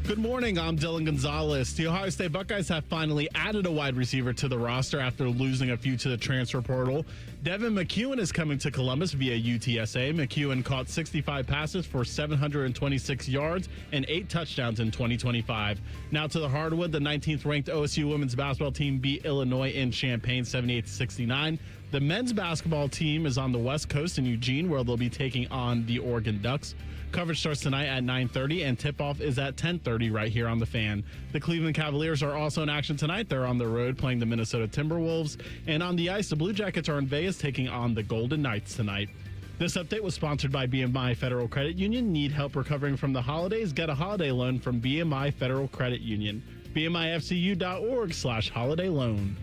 Good morning, I'm Dylan Gonzalez. The Ohio State Buckeyes have finally added a wide receiver to the roster after losing a few to the transfer portal. Devin McCuin is coming to Columbus via UTSA. McCuin caught 65 passes for 726 yards and 8 touchdowns in 2025. Now to the hardwood, the 19th ranked OSU women's basketball team beat Illinois in Champaign 78-69. The men's basketball team is on the West Coast in Eugene, where they'll be taking on the Oregon Ducks. Coverage starts tonight at 9:30, and tip-off is at 10:30 right here on The Fan. The Cleveland Cavaliers are also in action tonight. They're on the road playing the Minnesota Timberwolves. And on the ice, the Blue Jackets are in Vegas taking on the Golden Knights tonight. This update was sponsored by BMI Federal Credit Union. Need help recovering from the holidays? Get a holiday loan from BMI Federal Credit Union. BMIFCU.org/holiday loan.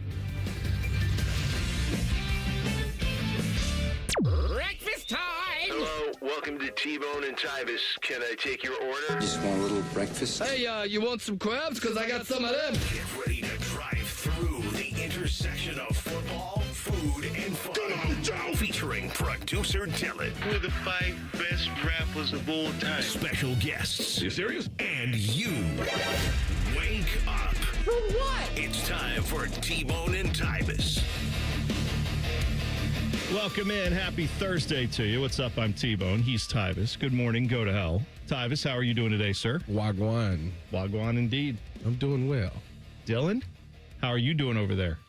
Breakfast time! Hello, welcome to T-Bone and Tyvis. Can I take your order? Just want a little breakfast. Hey, you want some crabs? Because I got some of them. Get ready to drive through the intersection of football, food, and fun. Featuring producer Dylan. We're the 5 best rappers of all time. Special guests. You serious? And you. Wake up. For what? It's time for T-Bone and Tyvis. Welcome in. Happy Thursday to you. What's up? I'm T-Bone. He's Tyvis. Good morning. Go to hell. Tyvis, how are you doing today, sir? Wagwan. Wagwan indeed. I'm doing well. Dylan, how are you doing over there?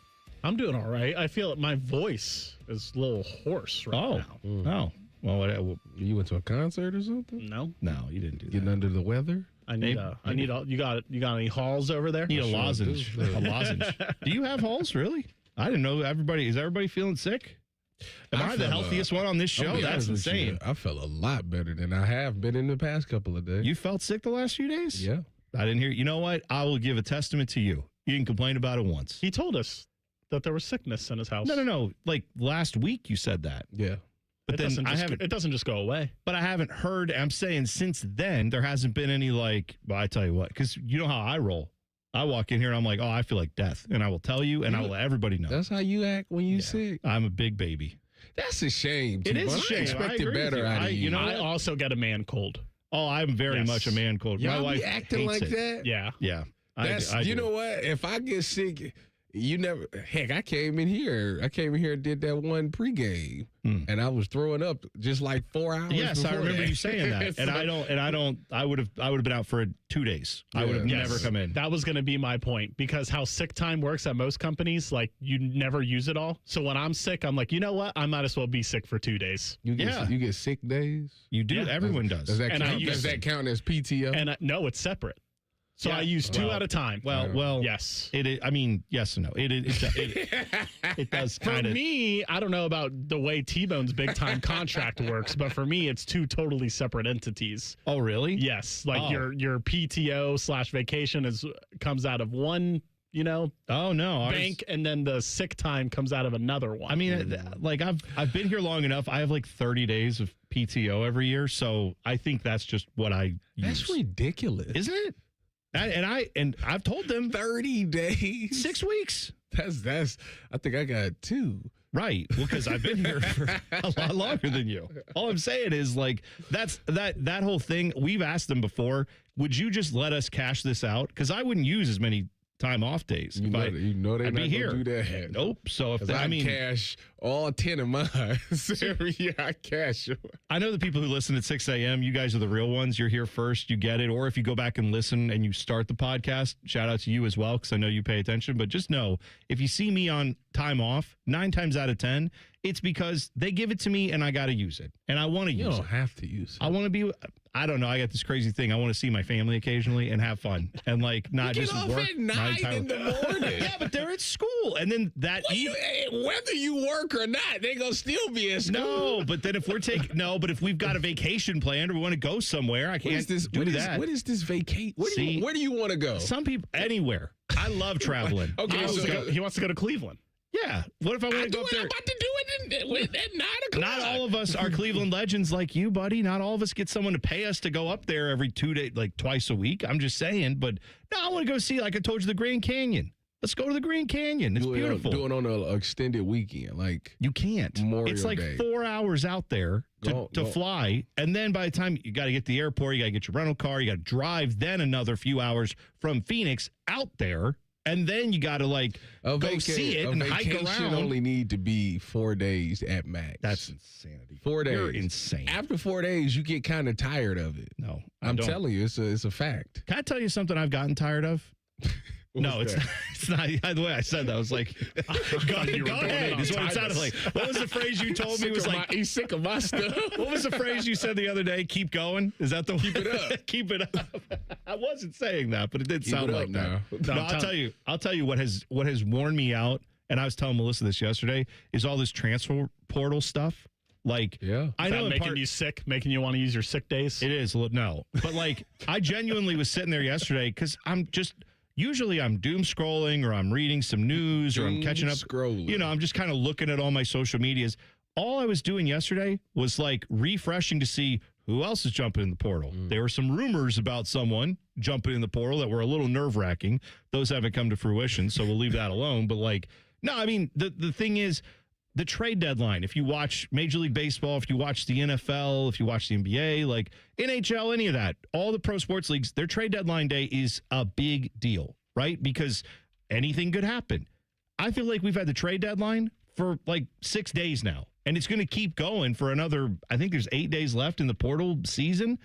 I'm doing all right. I feel like my voice is a little hoarse right now. Oh. Well, You went to a concert or something? No, you didn't do that. Getting under the weather? you got any halls over there? Need a sure lozenge. do. A lozenge. Do you have halls, really? I didn't know. Is everybody feeling sick? Am I the feel, healthiest one on this I'll show? be That's honest with you, insane. I felt a lot better than I have been in the past couple of days. You felt sick the last few days? Yeah. I didn't hear. You know what? I will give a testament to you. You didn't complain about it once. He told us that there was sickness in his house. No. Like last week you said that. Yeah. But then It doesn't just go away. But I haven't heard. I'm saying since then there hasn't been any well, I tell you what, because you know how I roll. I walk in here and I'm like, oh, I feel like death, and I will tell you, and I will let everybody know. That's how you act when you sick. I'm a big baby. That's a shame. It is a shame. I expected better out of you. You know, I also get a man cold. Oh, I'm very much a man cold. My Y'all wife be acting hates like it. that? Yeah. Yeah. That's, I you do. know what? If I get sick, you never. Heck, I came in here and did that one pregame, and I was throwing up just like 4 hours. Yes, I before remember that. you saying that, and I would have been out for 2 days. I would have never come in. That was going to be my point, because how sick time works at most companies, like you never use it all. So when I'm sick, I'm like, you know what? I might as well be sick for 2 days. You get sick days. You do. Yeah. Everyone does. Does that And count? Does that count as PTO? And no, it's separate. So I use 2 at a time. Well, yes. It is, I mean, yes and no. It does For kind of. me, I don't know about the way T-Bone's big time contract works, but for me, it's 2 totally separate entities. Oh, really? Yes, like Oh. your PTO/vacation comes out of one, Oh no. bank, and then the sick time comes out of another one. I mean, like I've been here long enough. I have like 30 days of PTO every year, so I think that's just what I use. That's ridiculous. Isn't it? And I've told them 30 days. 6 weeks. That's. I think I got 2. Right. Well, because I've been here for a lot longer than you. All I'm saying is, like, that whole thing. We've asked them before. Would you just let us cash this out? Because I wouldn't use as many time off days. You know they're I'd not be here. gonna do that. Nope. So if I cash all 10 of mine every year. I cash. I know the people who listen at 6 a.m., you guys are the real ones. You're here first. You get it. Or if you go back and listen and you start the podcast, shout out to you as well, because I know you pay attention. But just know, if you see me on time off, 9 times out of 10, it's because they give it to me and I got to use it. And I want to use it. You don't have to use it. I want to be, I don't know. I got this crazy thing. I want to see my family occasionally and have fun and like not you just get off work. at 9 in the morning. Yeah, but they're at school. And then that whether you work or not, they're going to still be at school. No, but then if we're but if we've got a vacation planned or we want to go somewhere, I can't do that. What is this vacation? See, where do you want to go? Some people, anywhere. I love traveling. Okay, he wants to go to Cleveland. Yeah. What if I want to go up there? I'm about to do it at 9 o'clock. Not all of us are Cleveland legends like you, buddy. Not all of us get someone to pay us to go up there every 2 days, like twice a week. I'm just saying. But no, I want to go see, like I told you, the Grand Canyon. Let's go to the Grand Canyon. It's beautiful. Do it on an extended weekend, like you can't. Memorial it's like Day. 4 hours out there to fly, and then by the time you got to get to the airport, you got to get your rental car, you got to drive, then another few hours from Phoenix out there, and then you got to go see it and hike around. Only need to be 4 days at max. That's insanity. 4 days. You're insane. After 4 days, you get kind of tired of it. No, I'm telling you, it's a fact. Can I tell you something I've gotten tired of? No, it's not. The way I said that, I was like, go ahead. Is what it sounded like. What was the phrase you told me? Was like, he's sick of my stuff. What was the phrase you said the other day? Keep going? Is that the one? Keep it up. Keep it up. I wasn't saying that, but it did sound like that. No, I'll tell you what has worn me out, and I was telling Melissa this yesterday, is all this transfer portal stuff. Like, yeah. I know making you sick, making you want to use your sick days. It is. No. But I genuinely was sitting there yesterday because usually I'm doom scrolling or I'm reading some news or I'm catching up. Scrolling. I'm just kind of looking at all my social medias. All I was doing yesterday was refreshing to see who else is jumping in the portal. There were some rumors about someone jumping in the portal that were a little nerve-wracking. Those haven't come to fruition, so we'll leave that alone. But no, I mean, the thing is, the trade deadline, if you watch Major League Baseball, if you watch the NFL, if you watch the NBA, NHL, any of that, all the pro sports leagues, their trade deadline day is a big deal, right? Because anything could happen. I feel like we've had the trade deadline for 6 days now, and it's going to keep going for another, I think there's 8 days left in the portal season.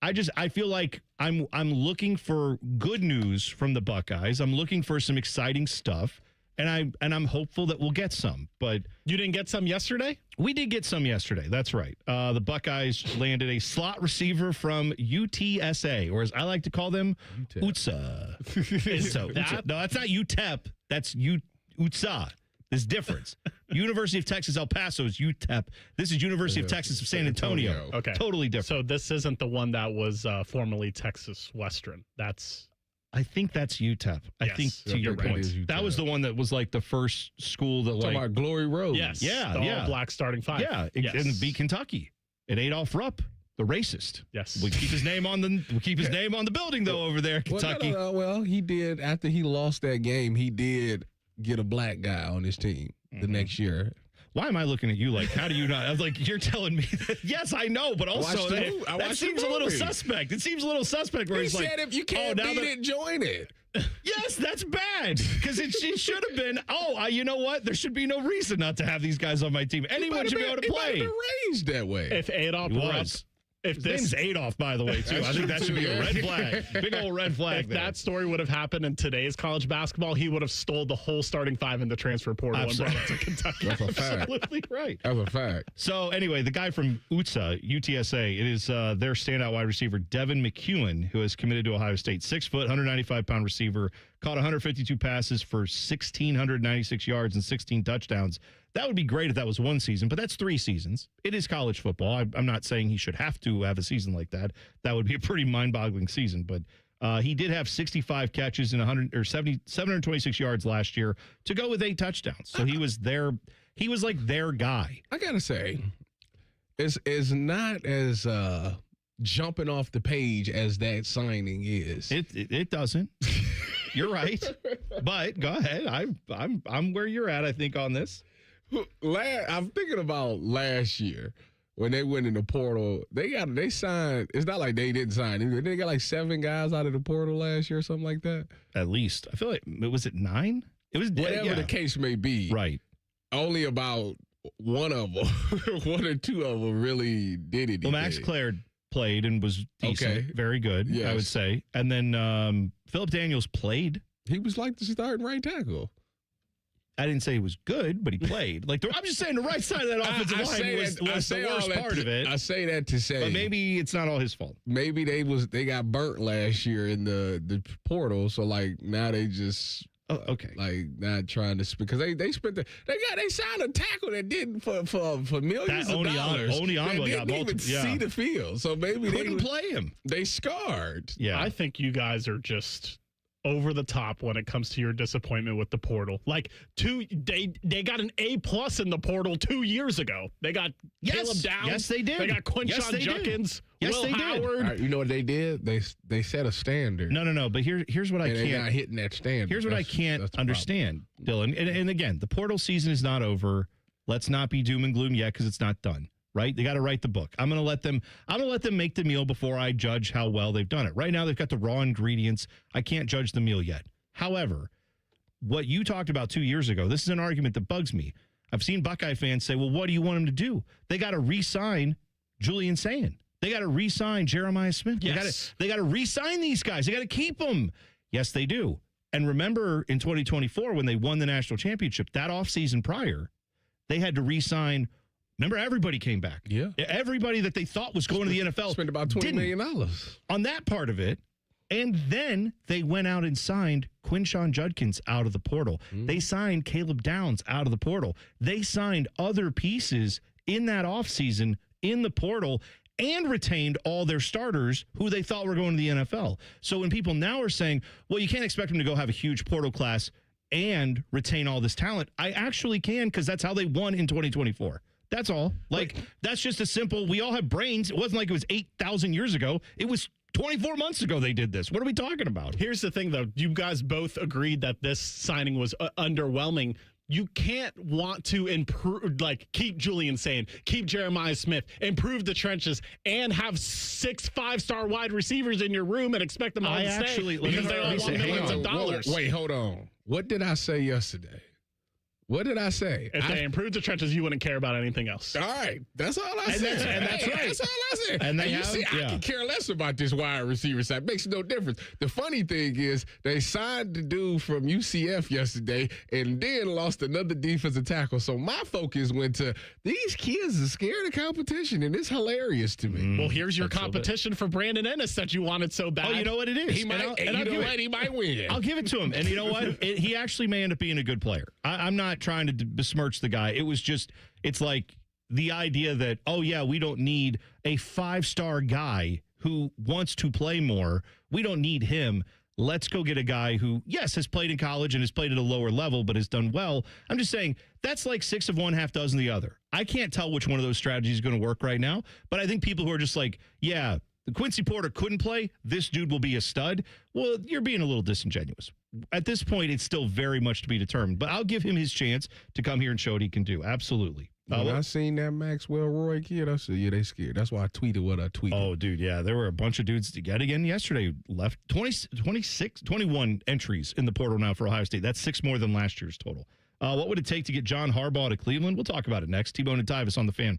I feel like I'm looking for good news from the Buckeyes. I'm looking for some exciting stuff. And I'm hopeful that we'll get some, but you didn't get some yesterday? We did get some yesterday. That's right. The Buckeyes landed a slot receiver from UTSA, or as I like to call them, UTSA. No, that's not UTEP. That's UTSA. There's difference. University of Texas El Paso is UTEP. This is University of Texas of San Antonio. Okay, totally different. So this isn't the one that was formerly Texas Western. I think that's UTEP. I think to your point. That was the one that was the first school that talking about Glory Road. Yes. Yeah. The all-black starting five. Yeah. Yes. And beat Kentucky. And Adolph Rupp, the racist. Yes. We keep his name on the building though over there, Kentucky. Well, he did after he lost that game. He did get a black guy on his team the next year. Why am I looking at you how do you not? I was you're telling me that. Yes, I know, but also that seems a little suspect. It seems a little suspect where he's said if you can't beat it, join it. Yes, that's bad because it should have been. You know what? There should be no reason not to have these guys on my team. Anyone should be able to play. He might have been raised that way. If Adolph was. His name's Adolph, by the way, too. I think that should be a red flag. Big old red flag. If that story would have happened in today's college basketball, he would have stole the whole starting five in the transfer portal and brought it to Kentucky. That's a fact. Absolutely right. That's a fact. So anyway, the guy from UTSA, it is their standout wide receiver, Devin McCuin, who has committed to Ohio State. 6 foot, 195-pound receiver, caught 152 passes for 1,696 yards and 16 touchdowns. That would be great if that was one season, but that's 3 seasons. It is college football. I'm not saying he should have to have a season like that. That would be a pretty mind-boggling season, but he did have 65 catches and 726 yards last year to go with 8 touchdowns. So he was their guy. I gotta say, it's not as jumping off the page as that signing is. It doesn't. You're right, but go ahead. I'm where you're at. I think on this. I'm thinking about last year when they went in the portal. They signed. It's not like they didn't sign. They got 7 guys out of the portal last year or something like that. At least I feel like was it 9? It was whatever the case may be. Right. Only about one of them, 1 or 2 of them really did it. Well, Max Clare played and was decent, very good. Yes. I would say. And then Phillip Daniels played. He was the starting right tackle. I didn't say he was good, but he played. I'm just saying the right side of that offensive line was the worst part of it. I say that to say, but maybe it's not all his fault. Maybe they got burnt last year in the portal, so now they just not trying to because they signed a tackle that didn't for millions of dollars. Onyanwa didn't even see the field, so maybe they couldn't play him. They scarred. Yeah, I think you guys are just over the top when it comes to your disappointment with the portal. Like they got an A+ in the portal 2 years ago. They got Caleb Downs. Yes, they did. They got Quinshon Judkins. Yes, Will they Howard. did. Right, you know what they did? They set a standard. No. But here's what I And they're can't. not hitting that standard. Here's what I can't understand, Dylan. And again, the portal season is not over. Let's not be doom and gloom yet because it's not done. Right? They got to write the book. I'm going to let them make the meal before I judge how well they've done it. Right now, they've got the raw ingredients. I can't judge the meal yet. However, what you talked about 2 years ago, this is an argument that bugs me. I've seen Buckeye fans say, well, what do you want them to do? They got to re-sign Julian Sayin. They got to re-sign Jeremiah Smith. Yes. They got to re-sign these guys. They got to keep them. Yes, they do. And remember in 2024 when they won the national championship, that offseason prior, they had to re-sign. Remember, everybody came back. Yeah. Everybody that they thought was going to the NFL. Spent about $20 million on that part of it. And then they went out and signed Quinshon Judkins out of the portal. They signed Caleb Downs out of the portal. They signed other pieces in that offseason in the portal and retained all their starters who they thought were going to the NFL. So when people now are saying, well, you can't expect them to go have a huge portal class and retain all this talent, I actually can because that's how they won in 2024. That's all. That's just a simple, we all have brains. It wasn't like it was 8,000 years ago. It was 24 months ago they did this. What are we talking about? Here's the thing, though. You guys both agreed that this signing was underwhelming. You can't want to improve, keep Julian Sayin, keep Jeremiah Smith, improve the trenches, and have 6 5-star wide receivers in your room and expect them all to stay because they all want millions of dollars. Wait, hold on. What did I say yesterday? What did I say? If they improved the trenches, you wouldn't care about anything else. All right. That's all I said. And that's right. That's all I said. And you see, I can care less about this wide receiver side. Makes no difference. The funny thing is they signed the dude from UCF yesterday and then lost another defensive tackle. So my focus went to these kids are scared of competition, and it's hilarious to me. Well, here's your competition for Brandon Ennis that you wanted so bad. Oh, you know what it is? He might, he might win. I'll give it to him. And you know what? He actually may end up being a good player. I'm not trying to besmirch the guy. It was just, it's like the idea that, oh, yeah, we don't need a 5-star guy who wants to play more. We don't need him. Let's go get a guy who, yes, has played in college and has played at a lower level, but has done well. I'm just saying that's like 6 of one, half dozen the other. I can't tell which one of those strategies is going to work right now, but I think people who are just like, yeah, Quincy Porter couldn't play, this dude will be a stud. Well, you're being a little disingenuous. At this point, it's still very much to be determined, but I'll give him his chance to come here and show what he can do. Absolutely. When I seen that Maxwell Roy kid, I said, yeah, they scared. That's why I tweeted what I tweeted. Oh, dude, yeah. There were a bunch of dudes yet again yesterday left. 21 entries in the portal now for Ohio State. That's 6 more than last year's total. What would it take to get John Harbaugh to Cleveland? We'll talk about it next. T-Bone and Tyvis on the Fan.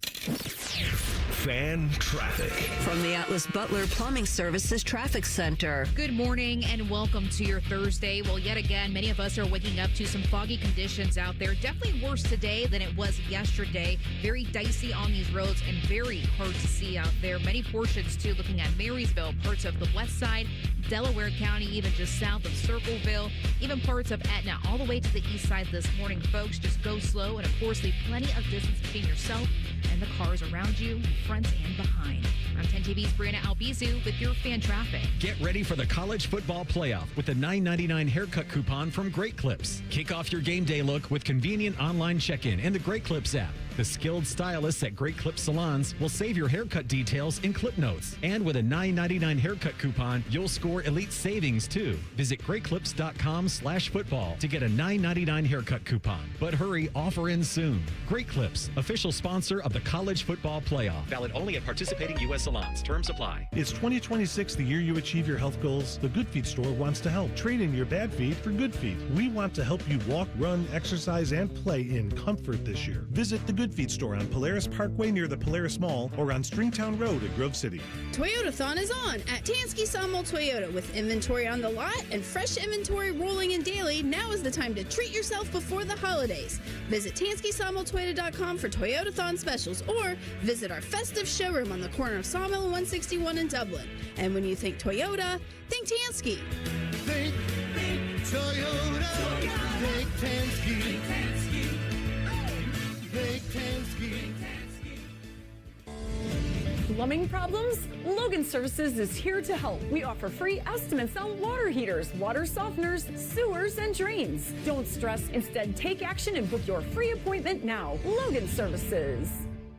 Fan traffic. From the Atlas Butler Plumbing Services Traffic Center. Good morning and welcome to your Thursday. Well, yet again, many of us are waking up to some foggy conditions out there. Definitely worse today than it was yesterday. Very dicey on these roads and very hard to see out there. Many portions, too, looking at Marysville, parts of the west side, Delaware County, even just south of Circleville, even parts of Etna, all the way to the east side this morning. Folks, just go slow and, of course, leave plenty of distance between yourself and the cars around you, front and behind. I'm 10 TV's Brianna Albizu with your fan traffic. Get ready for the college football playoff with a $9.99 haircut coupon from Great Clips. Kick off your game day look with convenient online check-in in the Great Clips app. The skilled stylists at Great Clips salons will save your haircut details in clip notes. And with a $9.99 haircut coupon, you'll score elite savings too. Visit greatclips.com/football to get a $9.99 haircut coupon. But hurry, offer ends soon. Great Clips, official sponsor of the college football playoff. Valid only at participating U.S. salons. Terms apply. It's 2026, the year you achieve your health goals. The Good Feet store wants to help. Trade in your bad feet for good feet. We want to help you walk, run, exercise, and play in comfort this year. Visit the Good Feet store on Polaris Parkway near the Polaris Mall or on Stringtown Road at Grove City. Toyotathon is on at Tansky Sawmill Toyota. With inventory on the lot and fresh inventory rolling in daily, now is the time to treat yourself before the holidays. Visit TanskySawmillToyota.com for Toyotathon specials or visit our festive showroom on the corner of Sawmill and 161 in Dublin. And when you think Toyota, think Tansky. Think Toyota. Think Tansky. Think Tansky. Plumbing problems? Logan Services is here to help. We offer free estimates on water heaters, water softeners, sewers, and drains. Don't stress. Instead, take action and book your free appointment now. Logan Services.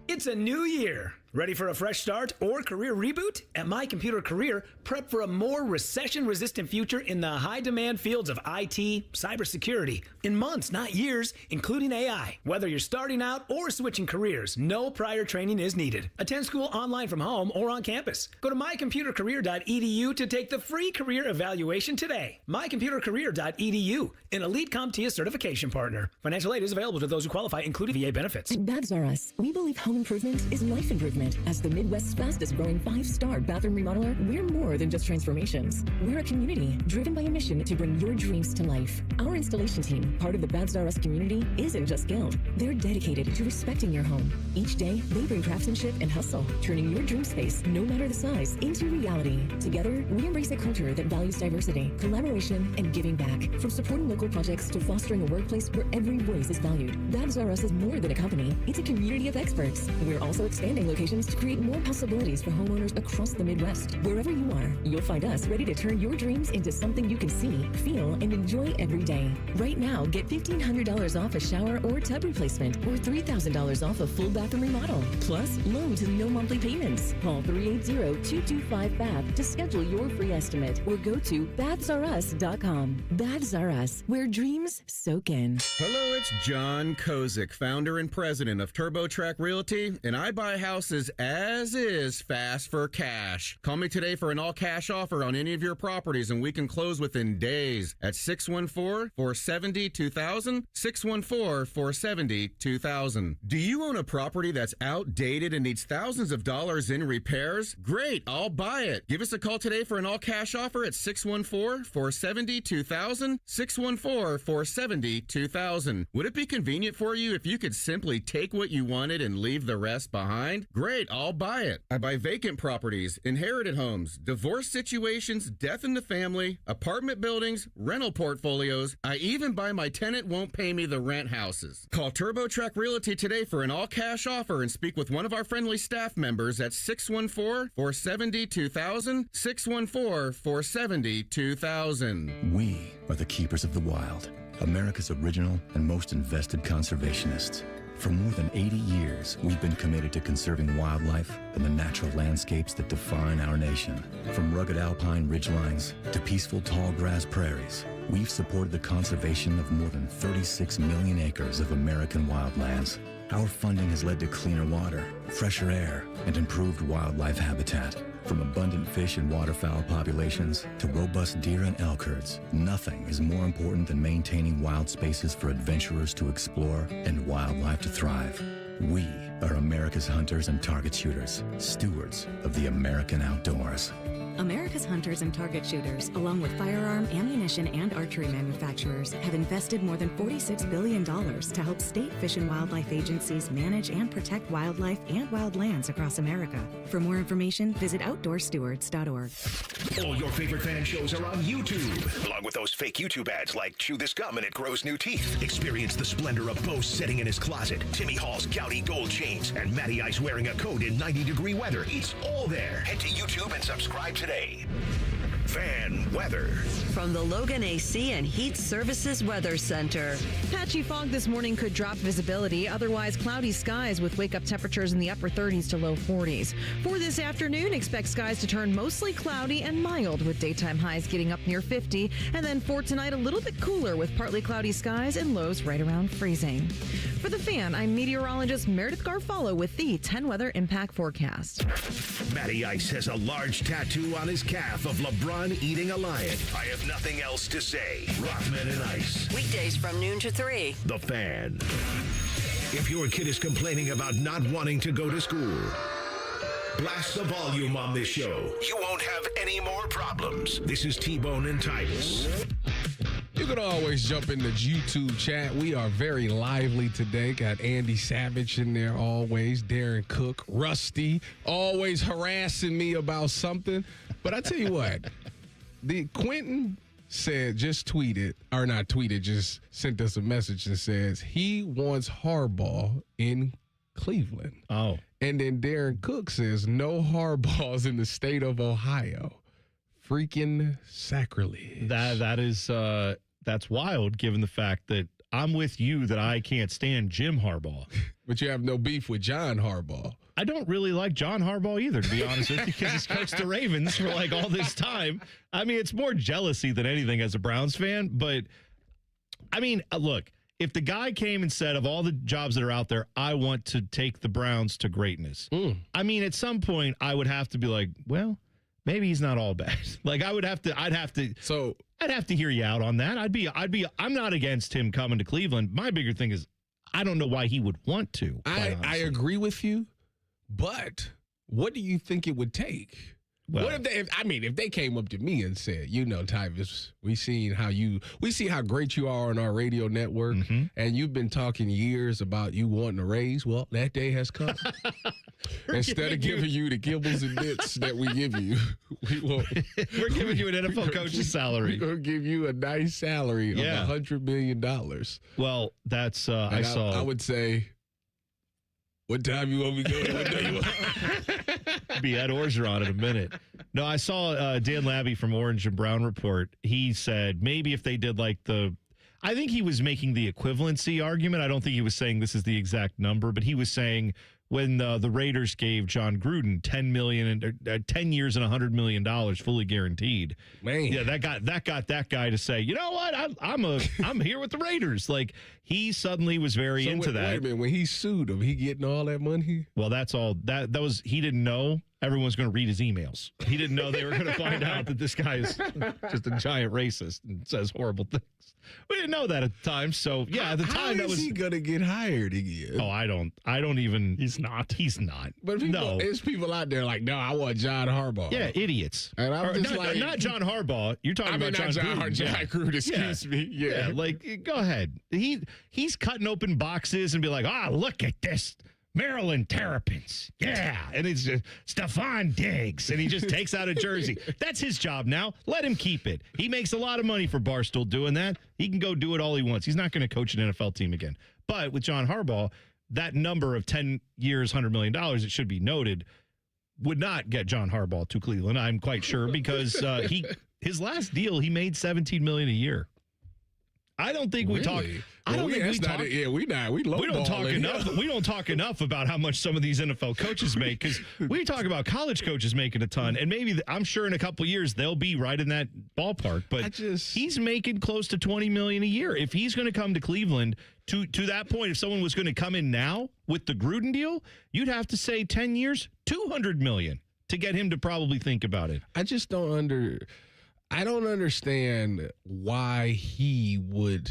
It's a new year. Ready for a fresh start or career reboot? At My Computer Career, prep for a more recession-resistant future in the high-demand fields of IT, cybersecurity, in months, not years, including AI. Whether you're starting out or switching careers, no prior training is needed. Attend school online from home or on campus. Go to mycomputercareer.edu to take the free career evaluation today. mycomputercareer.edu, an elite CompTIA certification partner. Financial aid is available to those who qualify, including VA benefits. At Babs R Us, we believe home improvement is life improvement. As the Midwest's fastest growing 5-star bathroom remodeler, we're more than just transformations. We're a community driven by a mission to bring your dreams to life. Our installation team, part of the Babs R Us community, isn't just skilled. They're dedicated to respecting your home. Each day, they bring craftsmanship and hustle, turning your dream space, no matter the size, into reality. Together, we embrace a culture that values diversity, collaboration, and giving back. From supporting local projects to fostering a workplace where every voice is valued, Babs R Us is more than a company. It's a community of experts. We're also expanding locations to create more possibilities for homeowners across the Midwest. Wherever you are, you'll find us ready to turn your dreams into something you can see, feel, and enjoy every day. Right now, get $1,500 off a shower or tub replacement or $3,000 off a full bathroom remodel. Plus, loans with no monthly payments. Call 380-225-BATH to schedule your free estimate or go to bathsrus.com. Baths R Us, where dreams soak in. Hello, it's John Kozik, founder and president of TurboTrack Realty, and I buy houses as is fast for cash. Call me today for an all-cash offer on any of your properties, and we can close within days at 614-470-2000, 614-470-2000. Do you own a property that's outdated and needs thousands of dollars in repairs? Great, I'll buy it. Give us a call today for an all-cash offer at 614-470-2000, 614-470-2000. Would it be convenient for you if you could simply take what you wanted and leave the rest behind? Great, I'll buy it. I buy vacant properties, inherited homes, divorce situations, death in the family, apartment buildings, rental portfolios. I even buy my tenant won't pay me the rent houses. Call TurboTrack Realty today for an all-cash offer and speak with one of our friendly staff members at 614-470-2000, 614-470-2000. We are the keepers of the wild, America's original and most invested conservationists. For more than 80 years, we've been committed to conserving wildlife and the natural landscapes that define our nation. From rugged alpine ridgelines to peaceful tall grass prairies, we've supported the conservation of more than 36 million acres of American wildlands. Our funding has led to cleaner water, fresher air, and improved wildlife habitat. From abundant fish and waterfowl populations to robust deer and elk herds, nothing is more important than maintaining wild spaces for adventurers to explore and wildlife to thrive. We are America's hunters and target shooters, stewards of the American outdoors. America's hunters and target shooters, along with firearm, ammunition, and archery manufacturers, have invested more than $46 billion to help state fish and wildlife agencies manage and protect wildlife and wildlands across America. For more information, visit OutdoorStewards.org. All your favorite fan shows are on YouTube, along with those fake YouTube ads like Chew This Gum and It Grows New Teeth. Experience the splendor of Bo sitting in his closet, Timmy Hall's Gouty gold chains, and Matty Ice wearing a coat in 90-degree weather. It's all there. Head to YouTube and subscribe today. Fan weather. From the Logan AC and Heat Services Weather Center. Patchy fog this morning could drop visibility. Otherwise, cloudy skies with wake-up temperatures in the upper 30s to low 40s. For this afternoon, expect skies to turn mostly cloudy and mild with daytime highs getting up near 50. And then for tonight, a little bit cooler with partly cloudy skies and lows right around freezing. For the Fan, I'm meteorologist Meredith Garfalo with the 10 Weather Impact Forecast. Matty Ice has a large tattoo on his calf of LeBron eating a lion. I have nothing else to say. Rothman and Ice. Weekdays from noon to 3. The Fan. If your kid is complaining about not wanting to go to school, blast the volume on this show. You won't have any more problems. This is T-Bone and Tyvis. You can always jump in the YouTube chat. We are very lively today. Got Andy Savage in there always. Darren Cook, Rusty, always harassing me about something. But I tell you what, Quentin said, just sent us a message and says he wants Harbaugh in Cleveland. Oh. And then Darren Cook says no hardballs in the state of Ohio. Freaking sacrilege. That's wild, given the fact that I'm with you that I can't stand Jim Harbaugh. But you have no beef with John Harbaugh. I don't really like John Harbaugh either, to be honest with you, because he's coached the Ravens for like all this time. I mean, it's more jealousy than anything as a Browns fan. But, I mean, look, if the guy came and said, of all the jobs that are out there, I want to take the Browns to greatness. I mean, at some point, I would have to be like, well, maybe he's not all bad. Like, I'd have to hear you out on that. I'm not against him coming to Cleveland. My bigger thing is, I don't know why he would want to. I agree with you, but what do you think it would take? Well, what if they came up to me and said, Tyvis, we see how great you are on our radio network, and you've been talking years about you wanting a raise. Well, that day has come. Instead of giving you the gibbles and bits that we give you, we're giving you an NFL coach's salary. We're going to give you a nice salary of $100 million. Well, that's I would say, what time you want me to go? What day you want? Be Ed Orgeron in a minute. No, I saw Dan Labby from Orange and Brown Report. He said maybe if they did I think he was making the equivalency argument. I don't think he was saying this is the exact number, but he was saying when the Raiders gave John Gruden $10 years and $100 million fully guaranteed. Man, yeah, that got that guy to say, you know what, I'm here with the Raiders. Like, he suddenly was very into that. Wait a minute, when he sued him, he getting all that money? Well, that's all. That was, he didn't know everyone's going to read his emails. He didn't know they were going to find out that this guy is just a giant racist and says horrible things. We didn't know that at the time. So yeah, at the time how is he going to get hired again? Oh, I don't even. He's not. But there's people out there like, no, I want John Harbaugh. Yeah, idiots. And I'm just not John Harbaugh. You're talking about John Gruden. John Gruden, excuse me. Yeah, like, go ahead. He's cutting open boxes and be like, look at this. Maryland Terrapins. Yeah. And it's just Stephon Diggs. And he just takes out a jersey. That's his job now. Let him keep it. He makes a lot of money for Barstool doing that. He can go do it all he wants. He's not going to coach an NFL team again. But with John Harbaugh, that number of 10 years, $100 million, it should be noted, would not get John Harbaugh to Cleveland, I'm quite sure, because his last deal, he made $17 million a year. I don't think we talk. I don't think we talk. We don't talk enough. We don't talk enough about how much some of these NFL coaches make, because we talk about college coaches making a ton, and maybe I'm sure in a couple of years they'll be right in that ballpark. But he's making close to $20 million a year. If he's going to come to Cleveland, to that point, if someone was going to come in now with the Gruden deal, you'd have to say 10 years, $200 million to get him to probably think about it. I just don't I don't understand why he would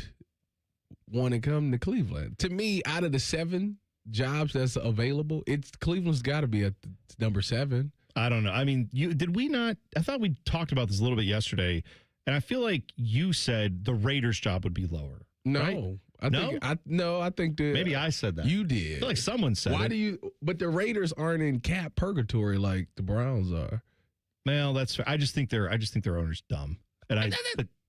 want to come to Cleveland. To me, out of the 7 jobs that's available, Cleveland's got to be at number 7. I don't know. I mean, did we not? I thought we talked about this a little bit yesterday, and I feel like you said the Raiders job would be lower. No. Right? I think maybe I said that. You did. I feel like someone said it. But the Raiders aren't in cap purgatory like the Browns are. Well, that's fair. I just think their owner's dumb.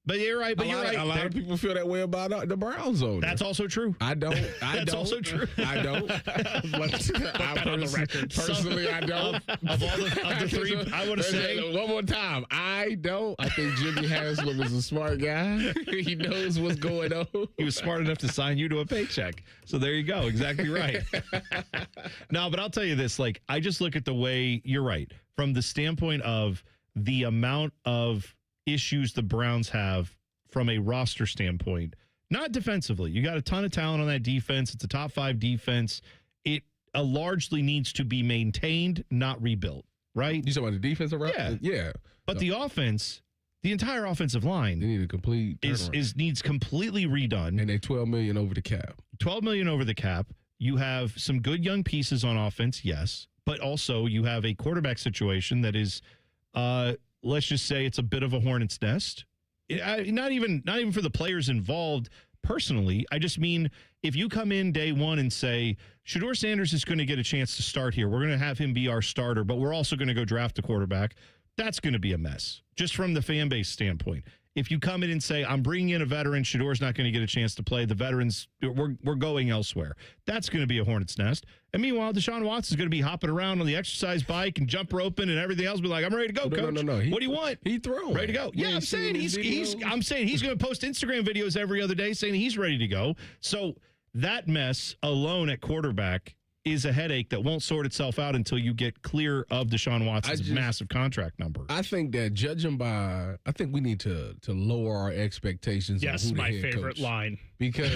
But you're right. But you're right. A lot of people feel that way about the Browns owner. That's also true. I don't. That's also true. I don't. On the record. Personally, I don't. Of the 3, I want to say one more time. I don't. I think Jimmy Haslam is a smart guy. He knows what's going on. He was smart enough to sign you to a paycheck. So there you go. Exactly right. No, but I'll tell you this. Like, I just look at the way, you're right, from the standpoint of the amount of issues the Browns have from a roster standpoint, not defensively. You got a ton of talent on that defense. It's a top 5 defense. It largely needs to be maintained, not rebuilt, right? You talking about the defensive roster? Yeah. But the offense, the entire offensive line, they need a complete needs completely redone. And they're $12 million over the cap. $12 million over the cap. You have some good young pieces on offense, yes, but also you have a quarterback situation that is let's just say it's a bit of a hornet's nest. Not even for the players involved personally. I just mean, if you come in day one and say, Shedeur Sanders is going to get a chance to start here, we're going to have him be our starter, but we're also going to go draft a quarterback, that's going to be a mess, just from the fan base standpoint. if you come in and say, I'm bringing in a veteran, Shador's not going to get a chance to play, the veterans, we're going elsewhere. That's going to be a hornet's nest. And meanwhile, Deshaun Watson's going to be hopping around on the exercise bike and jump roping and everything else. Be like, I'm ready to go, Coach. No. What do you want? He throwing. Ready to go. Yeah, I'm saying he's going to post Instagram videos every other day saying he's ready to go. So that mess alone at quarterback is a headache that won't sort itself out until you get clear of Deshaun Watson's massive contract number. I think that judging by, I think we need to lower our expectations. Yes, on who the my head favorite coach. line. Because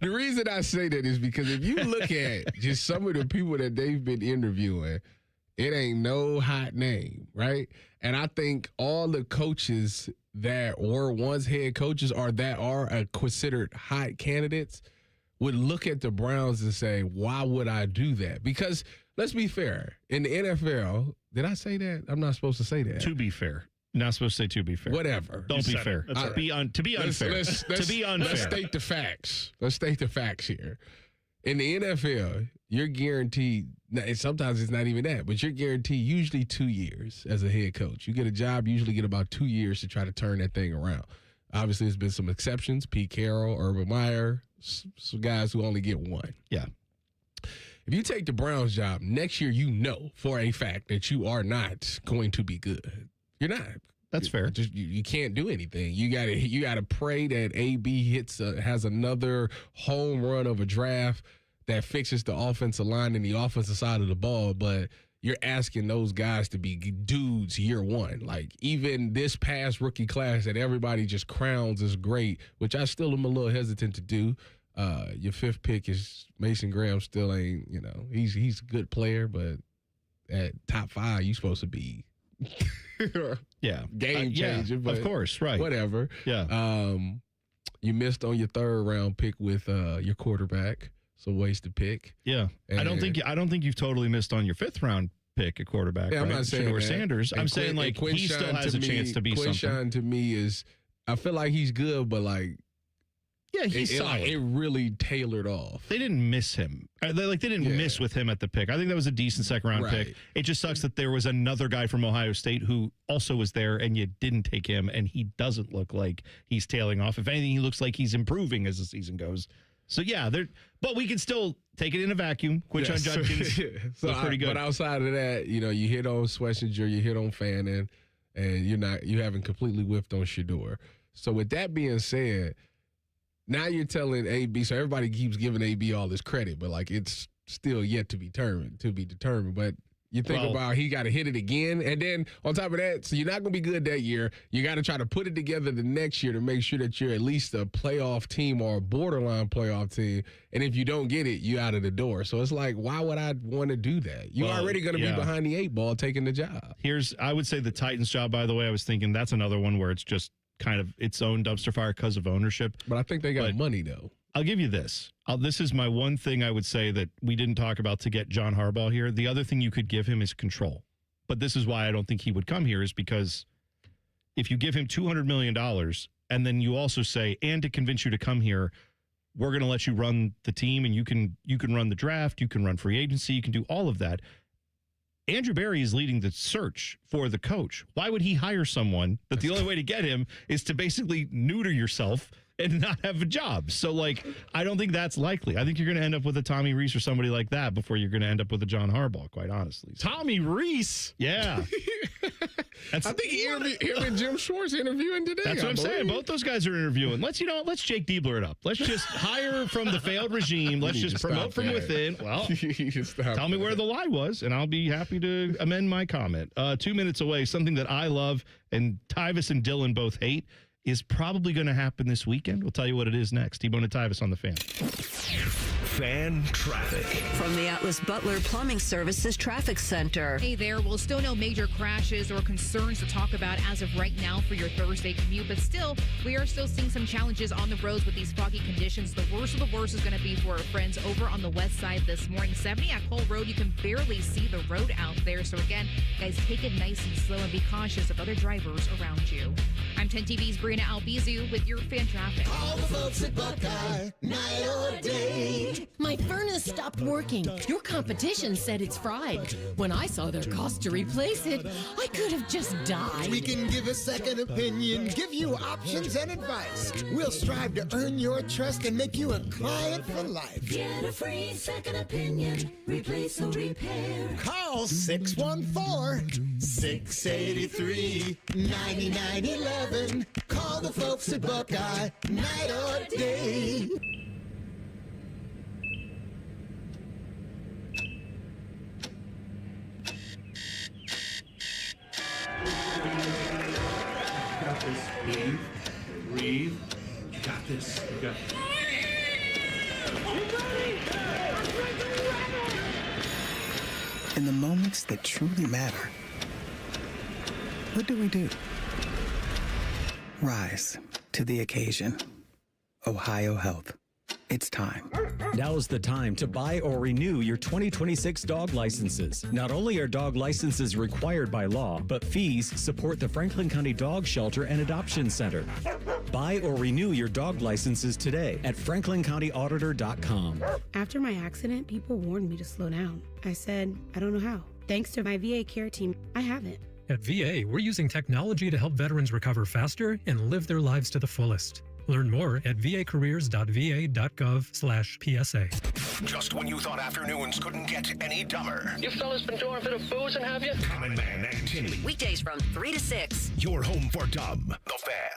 the reason I say that is because if you look at just some of the people that they've been interviewing, it ain't no hot name, right? And I think all the coaches that were once head coaches or that are considered hot candidates would look at the Browns and say, why would I do that? Because let's be fair. In the NFL, did I say that? I'm not supposed to say that. To be fair. Not supposed to say to be fair. Whatever. Don't be fair. Right. To be unfair. To be unfair. Let's state the facts. Let's state the facts here. In the NFL, you're guaranteed, and sometimes it's not even that, but you're guaranteed usually 2 years as a head coach. You get a job, usually get about 2 years to try to turn that thing around. Obviously, there's been some exceptions. Pete Carroll, Urban Meyer, some guys who only get one. Yeah. If you take the Browns job, next year you know for a fact that you are not going to be good. You're not. That's fair. Just you can't do anything. You gotta pray that AB has another home run of a draft that fixes the offensive line and the offensive side of the ball, but you're asking those guys to be dudes year one. Like, even this past rookie class that everybody just crowns as great, which I still am a little hesitant to do. Your fifth pick is Mason Graham. Still ain't, he's a good player, but at top 5, you're supposed to be game changer. Yeah, but of course, right. Whatever. Yeah. You missed on your 3rd round pick with your quarterback. So wasted pick. Yeah. I don't think you've totally missed on your 5th round pick at quarterback. Yeah, right? I'm not saying Shador that. Sanders. I'm saying he still has a chance to be something. Quinshawn to me is, I feel like he's good, but yeah, he's solid. It really tailored off. They didn't miss him. They didn't miss with him at the pick. I think that was a decent 2nd round pick. It just sucks that there was another guy from Ohio State who also was there, and you didn't take him, and he doesn't look like he's tailing off. If anything, he looks like he's improving as the season goes. So, yeah, but we can still take it in a vacuum. Quinshon Judkins looks pretty good. But outside of that, you hit on Schlesinger, you hit on Fannin, and you haven't completely whiffed on Shador. So with that being said, now you're telling AB, so everybody keeps giving AB all this credit, but it's still yet to be determined. But you think about he got to hit it again, and then on top of that, so you're not going to be good that year. You got to try to put it together the next year to make sure that you're at least a playoff team or a borderline playoff team. And if you don't get it, you're out of the door. So it's like, why would I want to do that? You're already going to be behind the 8 ball taking the job. I would say the Titans job, by the way, I was thinking that's another one where it's just kind of its own dumpster fire because of ownership. But I think they got money, though. I'll give you this. This is my one thing I would say that we didn't talk about to get John Harbaugh here. The other thing you could give him is control. But this is why I don't think he would come here, is because if you give him $200 million and then you also say, and to convince you to come here, we're going to let you run the team and you can run the draft, you can run free agency, you can do all of that. Andrew Berry is leading the search for the coach. Why would he hire someone that the only way to get him is to basically neuter yourself and not have a job? So, I don't think that's likely. I think you're going to end up with a Tommy Rees or somebody like that before you're going to end up with a John Harbaugh, quite honestly. Tommy Rees? Yeah. I think him and Jim Schwartz interviewing today. That's what I'm saying. Both those guys are interviewing. Let's Jake Diebler it up. Let's just hire from the failed regime. Let's just promote from within. Well, tell me where the lie was, and I'll be happy to amend my comment. 2 minutes away, something that I love and Tyvis and Dylan both hate is probably going to happen this weekend. We'll tell you what it is next. T-Bone and Tyvis on the Fan. Fan traffic. From the Atlas Butler Plumbing Services Traffic Center. Hey there, well, still no major crashes or concerns to talk about as of right now for your Thursday commute, but still, we are still seeing some challenges on the roads with these foggy conditions. The worst of the worst is going to be for our friends over on the west side this morning. 70 at Cole Road, you can barely see the road out there. So again, guys, take it nice and slow and be cautious of other drivers around you. I'm 10 TV's Brianna Dana Albizu with your fan traffic. All the folks at Buckeye, night or day. My furnace stopped working. Your competition said it's fried. When I saw their cost to replace it, I could have just died. We can give a second opinion, give you options and advice. We'll strive to earn your trust and make you a client for life. Get a free second opinion. Replace or repair. Call 614-683-9911. Call the folks at Buckeye, night or day. Got this. Breathe. Breathe. You got this. You got this. In the moments that truly matter, what do? Rise to the occasion. Ohio Health. It's time. Now's the time to buy or renew your 2026 dog licenses. Not only are dog licenses required by law, but fees support the Franklin County Dog Shelter and Adoption Center. Buy or renew your dog licenses today at franklincountyauditor.com. After my accident, people warned me to slow down. I said, I don't know how. Thanks to my VA care team, I haven't. At VA, we're using technology to help veterans recover faster and live their lives to the fullest. Learn more at vacareers.va.gov/PSA. Just when you thought afternoons couldn't get any dumber. You fellas been doing a bit of boozing, have you? Common Man and Timmy. Weekdays from 3 to 6. Your home for dumb. The Fan.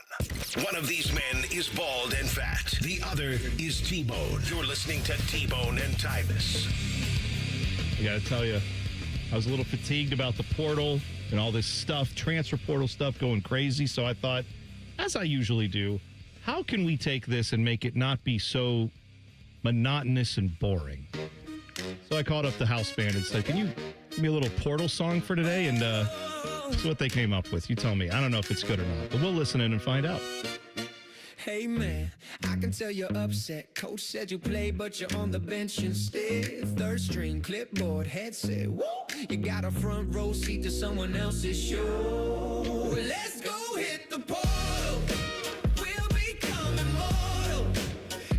One of these men is bald and fat. The other is T-Bone. You're listening to T-Bone and Tyvis. I got to tell you, I was a little fatigued about the portal and all this stuff, transfer portal stuff going crazy. So I thought, as I usually do, how can we take this and make it not be so monotonous and boring? So I called up the house band and said, can you give me a little portal song for today? And that's what they came up with. You tell me. I don't know if it's good or not, but we'll listen in and find out. Hey man, I can tell you're upset. Coach said you play, but you're on the bench instead. Third string, clipboard, headset. Woo! You got a front row seat to someone else's show. Let's go hit the portal. We'll become immortal.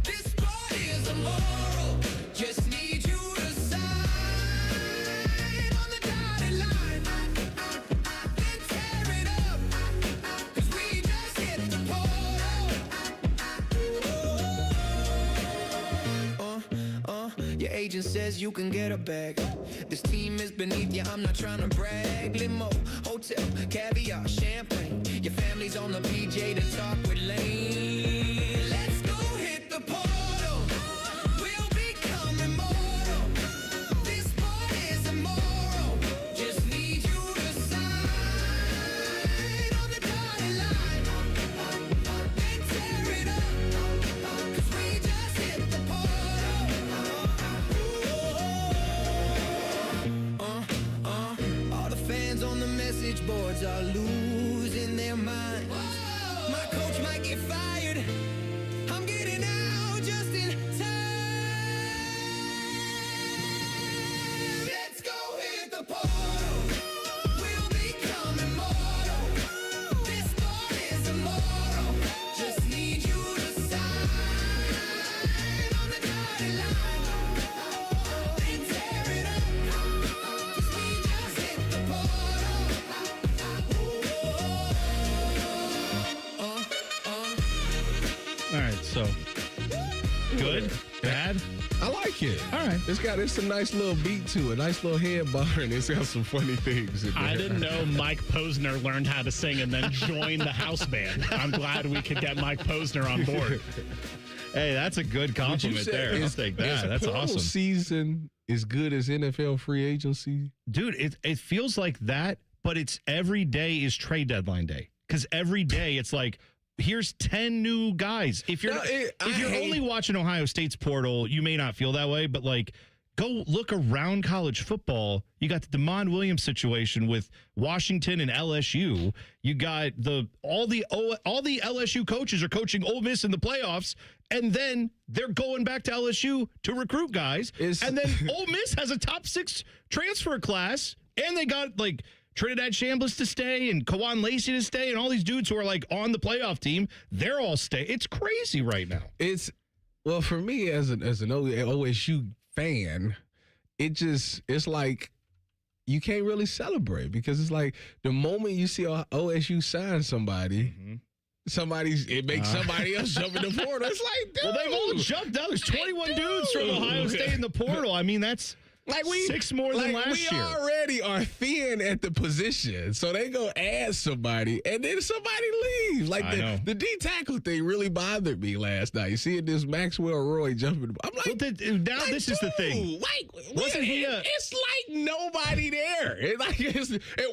This party is immoral. Just need you to sign on the dotted line. Then tear it up, 'cause we just hit the portal. Your agent says you can get a bag. This team is beneath you, I'm not trying to brag. Limo, hotel, caviar, champagne. Your family's on the PJ to talk with Lane. Let's go hit the portal. We'll become immortal. This party is immoral. Just need you to sign on the dotted line. Then tear it up, 'cause we just hit the all the fans on the message boards are losing their minds. My coach might get fired. I'm getting out just in time. Let's go hit the portal. We'll become immortal. This party is immoral. Just need you to sign on the dotted line. Then tear it up, 'cause we just hit the portal. All right, so good, bad. I like it. All right. It's a nice little beat to it, nice little head bar, and it's got some funny things in there. I didn't know Mike Posner learned how to sing and then joined the house band. I'm glad we could get Mike Posner on board. Hey, that's a good compliment there. I'll take that. That's awesome. Season as good as NFL free agency? Dude, it feels like that, but it's every day is trade deadline day. Because every day it's like, here's 10 new guys. If you're only watching Ohio State's portal, you may not feel that way, but like, go look around college football. You got the DeMond Williams situation with Washington and LSU. You got all the LSU coaches are coaching Ole Miss in the playoffs, and then they're going back to LSU to recruit guys. And then Ole Miss has a top 6 transfer class, and they got like Trinidad Chambliss to stay and Kawan Lacey to stay and all these dudes who are like on the playoff team, they're all stay. It's crazy right now. Well, for me as an OSU fan, it's like you can't really celebrate because it's like the moment you see OSU sign somebody, it makes somebody else jump in the portal. It's like, dude. Well, they've all jumped out. There's 21 dudes from Ohio State in the portal. I mean, that's like 6 more than last year. We already are thin at the position, so they go add somebody, and then somebody leaves. Like the D tackle thing really bothered me last night. You see this Maxwell Roy jumping. I'm like, this is the thing. It's like nobody there. It's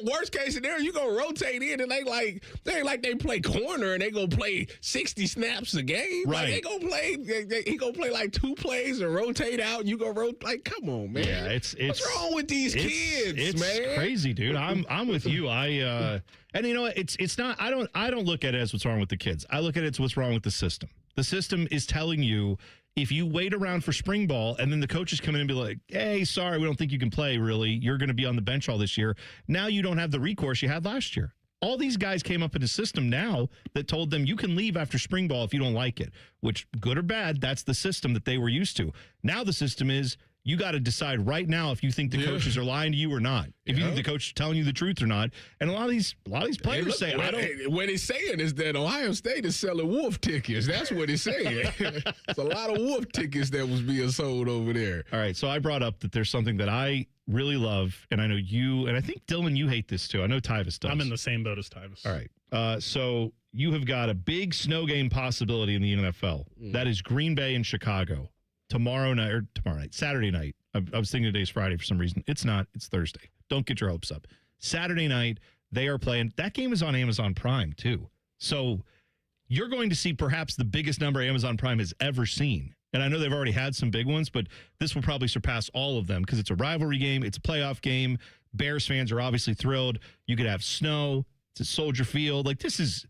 worst case scenario, you gonna rotate in, and they play corner and they gonna play 60 snaps a game. Right? Like, he gonna play like 2 plays and rotate out. And you gonna rotate. Like, come on, man. Yeah. It's what's wrong with these kids, man? It's crazy, dude. I'm with you. And you know what? It's not. I don't look at it as what's wrong with the kids. I look at it as what's wrong with the system. The system is telling you if you wait around for spring ball and then the coaches come in and be like, "Hey, sorry, we don't think you can play. Really, you're going to be on the bench all this year." Now you don't have the recourse you had last year. All these guys came up in a system now that told them you can leave after spring ball if you don't like it, which, good or bad, that's the system that they were used to. Now the system is you got to decide right now if you think the coaches are lying to you or not. If you think the coach is telling you the truth or not. And a lot of these players say, I don't. What he's saying is that Ohio State is selling wolf tickets. That's what he's saying. It's a lot of wolf tickets that was being sold over there. All right, so I brought up that there's something that I really love, and I know you, and I think, Dylan, you hate this too. I know Tyvis does. I'm in the same boat as Tyvis. All right, so you have got a big snow game possibility in the NFL. That is Green Bay and Chicago. Saturday night. I was thinking today's Friday for some reason. It's not. It's Thursday. Don't get your hopes up. Saturday night, they are playing. That game is on Amazon Prime, too. So you're going to see perhaps the biggest number Amazon Prime has ever seen. And I know they've already had some big ones, but this will probably surpass all of them because it's a rivalry game. It's a playoff game. Bears fans are obviously thrilled. You could have snow. It's at Soldier Field. Like, this is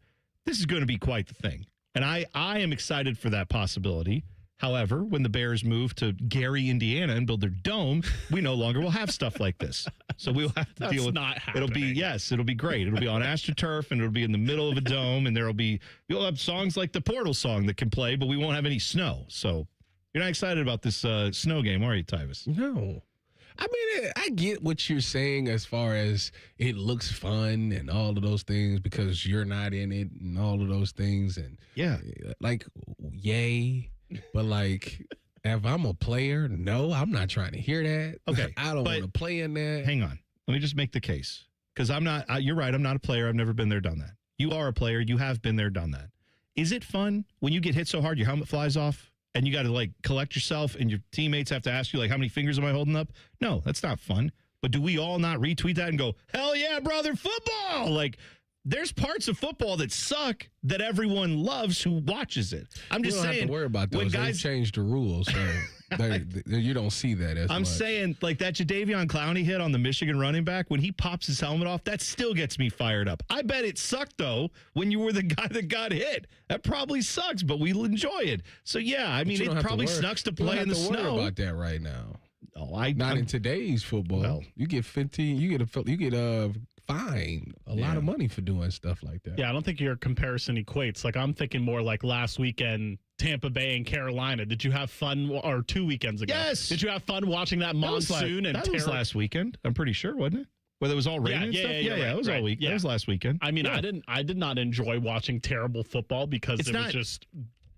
going to be quite the thing. And I am excited for that possibility. However, when the Bears move to Gary, Indiana and build their dome, we no longer will have stuff like this. So we'll have to deal with not happening. It'll be great. It'll be on AstroTurf and it'll be in the middle of a dome and you'll have songs like the Portal song that can play, but we won't have any snow. So you're not excited about this snow game, are you, Tyvis? No. I mean, I get what you're saying as far as it looks fun and all of those things because you're not in it and all of those things. And yeah, like, yay. But, like, if I'm a player, no, I'm not trying to hear that. Okay. I don't want to play in that. Hang on. Let me just make the case. Because I'm not, you're right, I'm not a player. I've never been there, done that. You are a player. You have been there, done that. Is it fun when you get hit so hard your helmet flies off and you got to, like, collect yourself and your teammates have to ask you, like, how many fingers am I holding up? No, that's not fun. But do we all not retweet that and go, hell yeah, brother, football? Like, there's parts of football that suck that everyone loves who watches it. I'm just saying. Don't have to worry about those. When guys changed the rules, so you don't see that as I'm much. saying, like that Jadeveon Clowney hit on the Michigan running back, when he pops his helmet off, that still gets me fired up. I bet it sucked, though, when you were the guy that got hit. That probably sucks, but we'll enjoy it. So, yeah, I mean, it probably sucks to play in the snow. You don't have to worry about that right now. Oh, not in today's football. Well, you get 15. You get a fine a lot of money for doing stuff like that. Yeah, I don't think your comparison equates. Like, I'm thinking more like last weekend, Tampa Bay and Carolina. Did you have fun, or 2 weekends ago? Yes. Did you have fun watching that monsoon? That was last weekend, I'm pretty sure, wasn't it? Where it was all rain and stuff? Yeah, it was all week. Yeah. That was last weekend. I mean, I did not enjoy watching terrible football because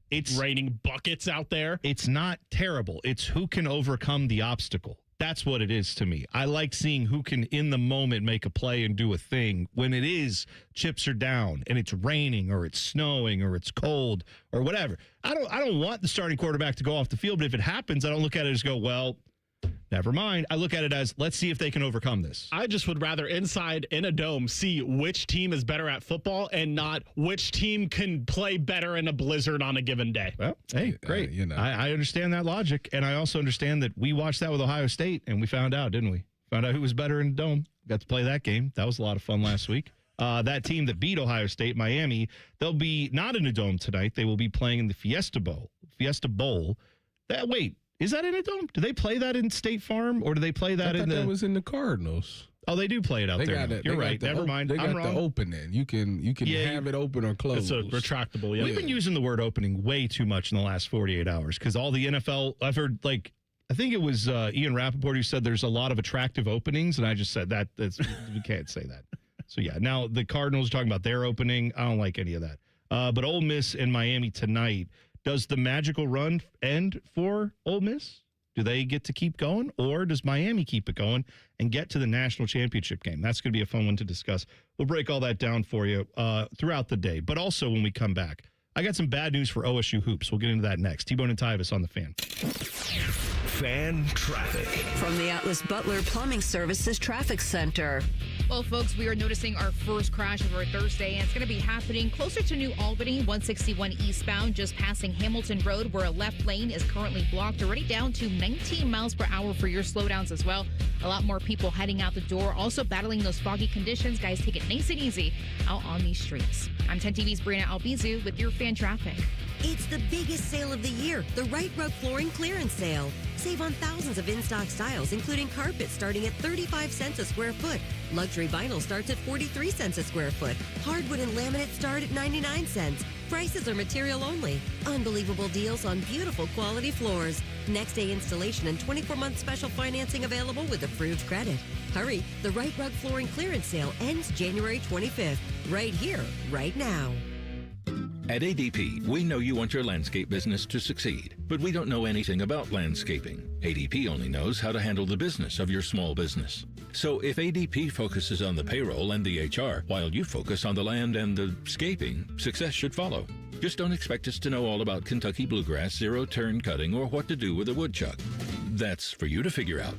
it's raining buckets out there. It's not terrible. It's who can overcome the obstacle. That's what it is to me. I like seeing who can, in the moment, make a play and do a thing when it is chips are down and it's raining or it's snowing or it's cold or whatever. I don't want the starting quarterback to go off the field, but if it happens, I don't look at it as go, well, never mind. I look at it as, let's see if they can overcome this. I just would rather inside in a dome see which team is better at football and not which team can play better in a blizzard on a given day. Well, hey, great. I understand that logic, and I also understand that we watched that with Ohio State, and we found out, didn't we? Found out who was better in a dome. Got to play that game. That was a lot of fun last week. That team that beat Ohio State, Miami, they'll be not in a dome tonight. They will be playing in the Fiesta Bowl. Wait. Is that in a dome? Do they play that in State Farm, or do they play that that was in the Cardinals? Oh, they do play it out there. You're right. Never mind. They got I'm wrong. the opening. You can have it open or closed. It's a retractable. Yeah. We've been using the word opening way too much in the last 48 hours because all the NFL, I've heard, like, I think it was Ian Rappaport who said there's a lot of attractive openings, and I just said that's we can't say that. So, yeah, now the Cardinals are talking about their opening. I don't like any of that. But Ole Miss and Miami tonight, does the magical run end for Ole Miss? Do they get to keep going, or does Miami keep it going and get to the national championship game? That's going to be a fun one to discuss. We'll break all that down for you throughout the day, but also when we come back. I got some bad news for OSU hoops. We'll get into that next. T-Bone and Tyvis on the Fan. Fan traffic. From the Atlas Butler Plumbing Services Traffic Center. Well, folks, we are noticing our first crash of our Thursday, and it's going to be happening closer to New Albany, 161 eastbound, just passing Hamilton Road, where a left lane is currently blocked, already down to 19 miles per hour for your slowdowns as well. A lot more people heading out the door, also battling those foggy conditions. Guys, take it nice and easy out on these streets. I'm 10 TV's Brianna Albizu with your fan traffic. It's the biggest sale of the year, the Right Rug Flooring Clearance Sale. Save on thousands of in-stock styles, including carpet starting at 35 cents a square foot. Luxury vinyl starts at 43 cents a square foot. Hardwood and laminate start at 99 cents. Prices are material only. Unbelievable deals on beautiful quality floors. Next day installation and 24-month special financing available with approved credit. Hurry, the Right Rug Flooring Clearance Sale ends January 25th. Right here, right now. At ADP, we know you want your landscape business to succeed, but we don't know anything about landscaping. ADP only knows how to handle the business of your small business. So if ADP focuses on the payroll and the HR, while you focus on the land and the scaping, success should follow. Just don't expect us to know all about Kentucky bluegrass, zero-turn cutting, or what to do with a woodchuck. That's for you to figure out.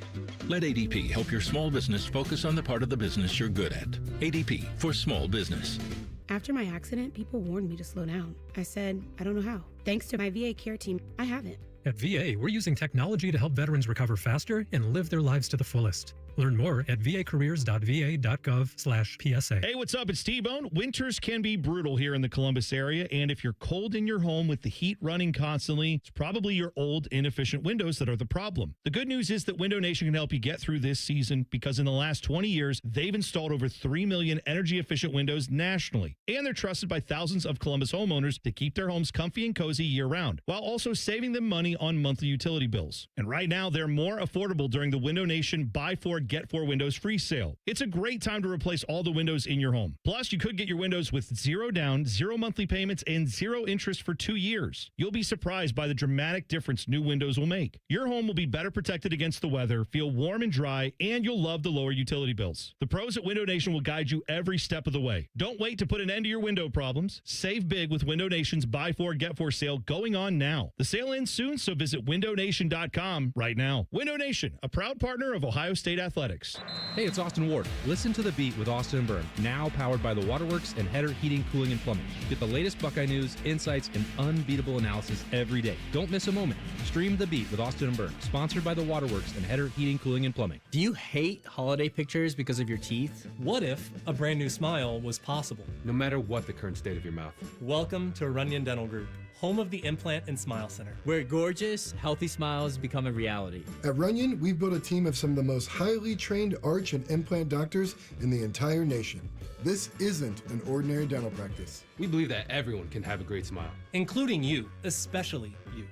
Let ADP help your small business focus on the part of the business you're good at. ADP for small business. After my accident, people warned me to slow down. I said, I don't know how. Thanks to my VA care team, I haven't. At VA, we're using technology to help veterans recover faster and live their lives to the fullest. Learn more at vacareers.va.gov/PSA. Hey, what's up? It's T-Bone. Winters can be brutal here in the Columbus area, and if you're cold in your home with the heat running constantly, it's probably your old, inefficient windows that are the problem. The good news is that Window Nation can help you get through this season because in the last 20 years, they've installed over 3 million energy-efficient windows nationally, and they're trusted by thousands of Columbus homeowners to keep their homes comfy and cozy year-round, while also saving them money on monthly utility bills. And right now, they're more affordable during the Window Nation Buy 4, Get 4 Windows free sale. It's a great time to replace all the windows in your home. Plus, you could get your windows with 0 down, 0 monthly payments, and 0 interest for 2 years. You'll be surprised by the dramatic difference new windows will make. Your home will be better protected against the weather, feel warm and dry, and you'll love the lower utility bills. The pros at Window Nation will guide you every step of the way. Don't wait to put an end to your window problems. Save big with Window Nation's Buy 4, Get 4 sale going on now. The sale ends soon, so visit windownation.com right now. Window Nation, a proud partner of Ohio State Athletics. Hey, it's Austin Ward. Listen to The Beat with Austin and Byrne, now powered by the Waterworks and Header Heating, Cooling, and Plumbing. Get the latest Buckeye news, insights, and unbeatable analysis every day. Don't miss a moment. Stream The Beat with Austin and Byrne, sponsored by the Waterworks and Header Heating, Cooling, and Plumbing. Do you hate holiday pictures because of your teeth? What if a brand new smile was possible? No matter what the current state of your mouth. Welcome to Runyon Dental Group, home of the Implant and Smile Center, where gorgeous, healthy smiles become a reality. At Runyon, we've built a team of some of the most highly trained arch and implant doctors in the entire nation. This isn't an ordinary dental practice. We believe that everyone can have a great smile, including you, especially you.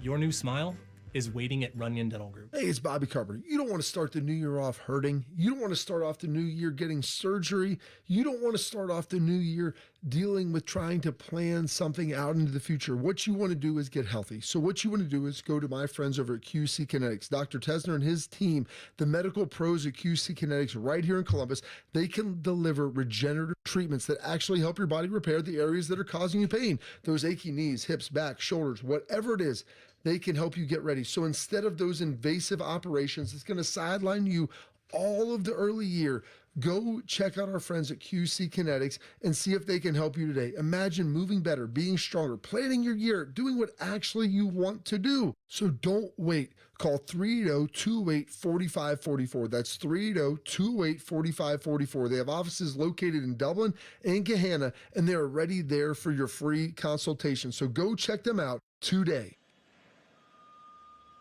Your new smile is waiting at Runyon Dental Group. Hey, it's Bobby Carper. You don't want to start the new year off hurting. You don't want to start off the new year getting surgery. You don't want to start off the new year dealing with trying to plan something out into the future. What you want to do is get healthy. So what you want to do is go to my friends over at QC Kinetics. Dr. Tesner and his team, the medical pros at QC Kinetics right here in Columbus, they can deliver regenerative treatments that actually help your body repair the areas that are causing you pain. Those achy knees, hips, back, shoulders, whatever it is, they can help you get ready. So instead of those invasive operations, it's going to sideline you all of the early year. Go check out our friends at QC Kinetics and see if they can help you today. Imagine moving better, being stronger, planning your year, doing what actually you want to do. So don't wait. Call 380-228-4544. That's 380-228-4544. They have offices located in Dublin and Gahanna, and they're already there for your free consultation. So go check them out today.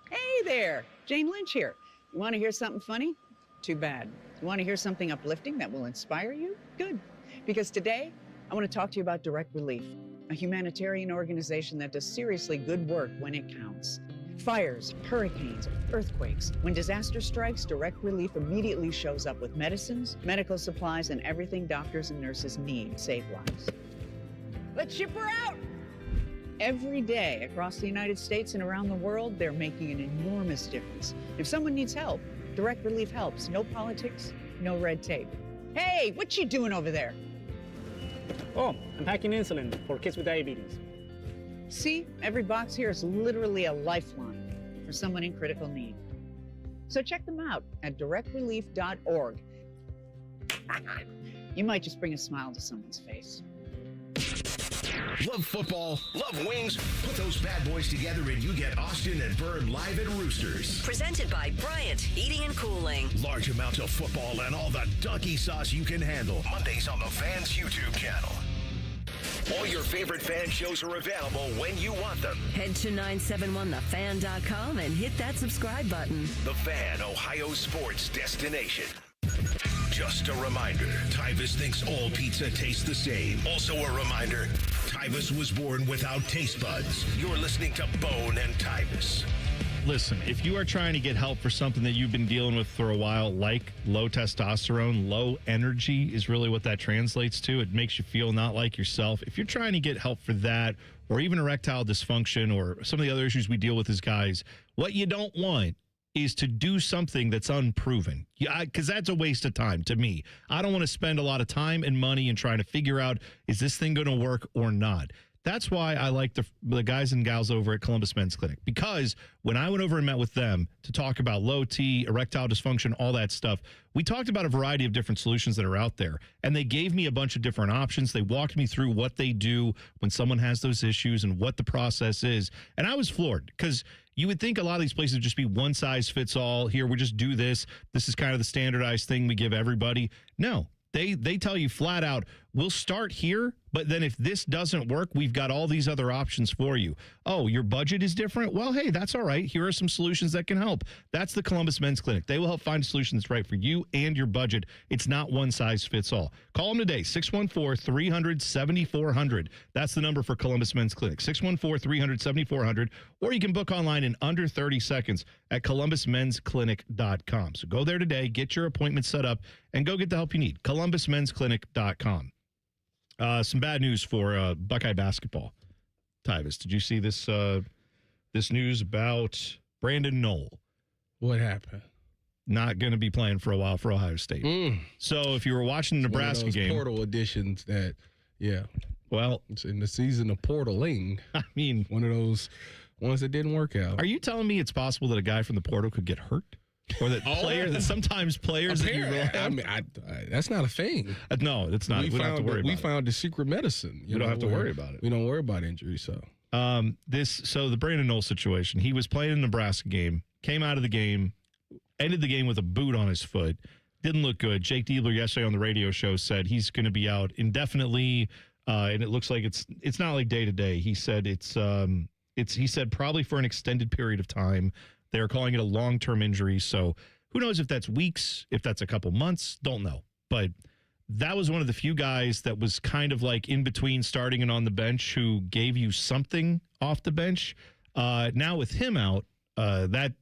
Hey there, Jane Lynch here. You want to hear something funny? Too bad. You want to hear something uplifting that will inspire you? Good. Because today, I want to talk to you about Direct Relief, a humanitarian organization that does seriously good work when it counts. Fires, hurricanes, earthquakes. When disaster strikes, Direct Relief immediately shows up with medicines, medical supplies, and everything doctors and nurses need to save lives. Let's ship her out! Every day across the United States and around the world, they're making an enormous difference. If someone needs help, Direct Relief helps. No politics, no red tape. Hey, what you doing over there? Oh, I'm packing insulin for kids with diabetes. See, every box here is literally a lifeline for someone in critical need. So check them out at directrelief.org. You might just bring a smile to someone's face. Love football, love wings? Put those bad boys together and you get Austin and Byrne live at Roosters. Presented by Bryant Heating and Cooling. Large amounts of football and all the donkey sauce you can handle. Mondays on the Fans YouTube channel. All your favorite fan shows are available when you want them. Head to 971thefan.com and hit that subscribe button. The Fan, Ohio sports destination. Just a reminder, Tyvis thinks all pizza tastes the same. Also a reminder, Tyvis was born without taste buds. You're listening to Bone and Tyvis. Listen, if you are trying to get help for something that you've been dealing with for a while, like low testosterone, low energy is really what that translates to. It makes you feel not like yourself. If you're trying to get help for that, or even erectile dysfunction, or some of the other issues we deal with as guys, what you don't want is to do something that's unproven, because that's a waste of time to me. I don't want to spend a lot of time and money in trying to figure out, is this thing going to work or not? That's why I like the guys and gals over at Columbus Men's Clinic, because when I went over and met with them to talk about low T, erectile dysfunction, all that stuff, we talked about a variety of different solutions that are out there, and they gave me a bunch of different options. They walked me through what they do when someone has those issues and what the process is, and I was floored, because you would think a lot of these places would just be one size fits all. Here, we just do this. This is kind of the standardized thing we give everybody. No. They tell you flat out, we'll start here, but then if this doesn't work, we've got all these other options for you. Oh, your budget is different? Well, hey, that's all right. Here are some solutions that can help. That's the Columbus Men's Clinic. They will help find a solution that's right for you and your budget. It's not one size fits all. Call them today, 614-300-7400. That's the number for Columbus Men's Clinic, 614-300-7400. Or you can book online in under 30 seconds at columbusmensclinic.com. So go there today, get your appointment set up, and go get the help you need. columbusmensclinic.com. Some bad news for Buckeye basketball. Tyvis, did you see this this news about Brandon Knoll? What happened? Not going to be playing for a while for Ohio State. So if you were watching the Nebraska game, portal additions that, yeah. Well, it's in the season of portaling. I mean, one of those ones that didn't work out. Are you telling me it's possible that a guy from the portal could get hurt? Or that that sometimes players that you rely on? I mean, that's not a thing. No, it's not. We don't have to worry about it. We found the secret medicine. We don't have to worry about it. We don't worry about injuries. So the Brandon Knoll situation, he was playing a Nebraska game, came out of the game, ended the game with a boot on his foot. Didn't look good. Jake Diebler yesterday on the radio show said he's going to be out indefinitely, and it looks like it's not like day to day. He said he said probably for an extended period of time. They're calling it a long-term injury, so who knows if that's weeks, if that's a couple months, don't know. But that was one of the few guys that was kind of like in between starting and on the bench who gave you something off the bench. Now with him out, that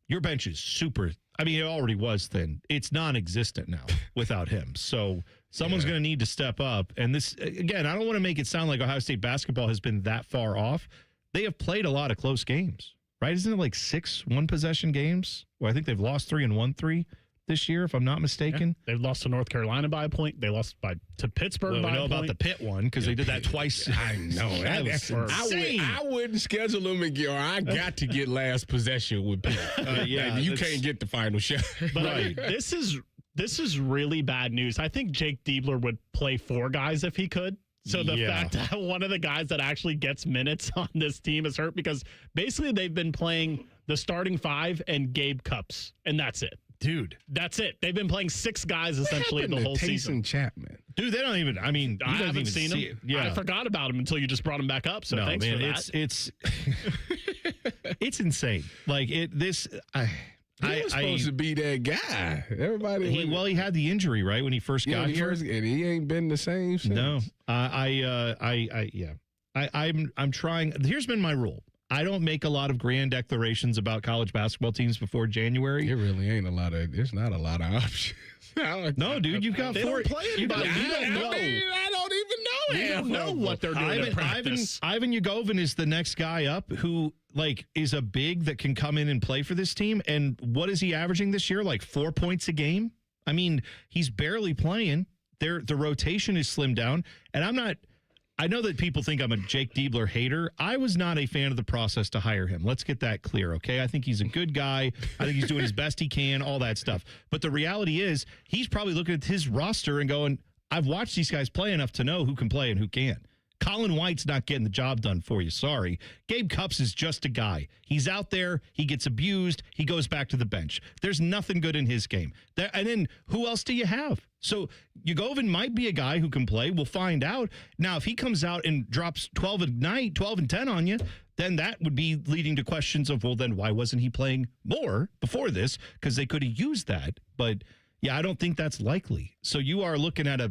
your bench is super. I mean, it already was thin. It's non-existent now without him. So someone's going to need to step up. And this, again, I don't want to make it sound like Ohio State basketball has been that far off. They have played a lot of close games. Right? Isn't it like 6 one-possession games? Well, I think they've lost 3 and won 3 this year, if I'm not mistaken. Yeah, they've lost to North Carolina by a point. They lost to Pittsburgh by a point. We know about the Pitt one because they did that twice. I know. That was insane. I wouldn't schedule them again. I got to get last possession with Pitt. You can't get the final shot. But right. This is really bad news. I think Jake Diebler would play 4 guys if he could. So the fact that one of the guys that actually gets minutes on this team is hurt, because basically they've been playing the starting 5 and Gabe Cupps, and that's it. Dude. That's it. They've been playing 6 guys essentially the whole season. Chapman? Dude, they don't even, I mean, I haven't seen him. Yeah. I forgot about him until you just brought him back up, so thanks for that. It's insane. Like, He was supposed to be that guy. Everybody. He had the injury, right, when he first got here. And he ain't been the same since. No. I'm trying. Here's been my rule. I don't make a lot of grand declarations about college basketball teams before January. It really ain't a lot of. There's not a lot of options. No, dude, you've got four. Don't play anybody. I don't even know. We don't know what they're doing in practice. Ivan Ugovin is the next guy up who is a big that can come in and play for this team. And what is he averaging this year? Like 4 points a game. I mean, he's barely playing. The rotation is slimmed down, and I know that people think I'm a Jake Diebler hater. I was not a fan of the process to hire him. Let's get that clear, okay? I think he's a good guy. I think he's doing his best he can, all that stuff. But the reality is he's probably looking at his roster and going, I've watched these guys play enough to know who can play and who can't. Colin White's not getting the job done for you. Sorry. Gabe Cupps is just a guy. He's out there. He gets abused. He goes back to the bench. There's nothing good in his game. And then who else do you have? So Ugovin might be a guy who can play. We'll find out. Now, if he comes out and drops 12 a night, 12 and 10 on you, then that would be leading to questions of, well, then why wasn't he playing more before this? Because they could have used that. But, yeah, I don't think that's likely. So you are looking at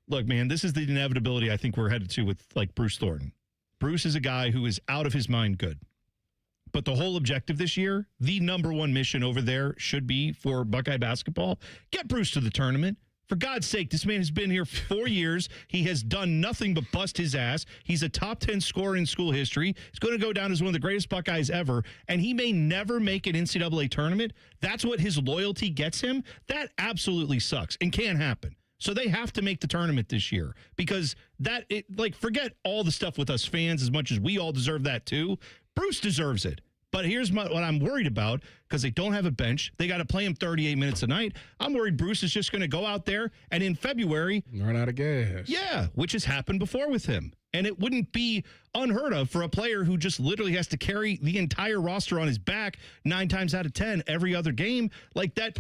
look, man, this is the inevitability I think we're headed to with, Bruce Thornton. Bruce is a guy who is out of his mind good. But the whole objective this year, the number one mission over there should be for Buckeye basketball, get Bruce to the tournament. For God's sake, this man has been here for 4 years. He has done nothing but bust his ass. He's a top 10 scorer in school history. He's going to go down as one of the greatest Buckeyes ever, and he may never make an NCAA tournament. That's what his loyalty gets him. That absolutely sucks and can't happen. So they have to make the tournament this year because forget all the stuff with us fans as much as we all deserve that too. Bruce deserves it. But here's what I'm worried about because they don't have a bench. They got to play him 38 minutes a night. I'm worried Bruce is just going to go out there and in February run out of gas. Yeah, which has happened before with him. And it wouldn't be unheard of for a player who just literally has to carry the entire roster on his back 9 times out of 10 every other game like that.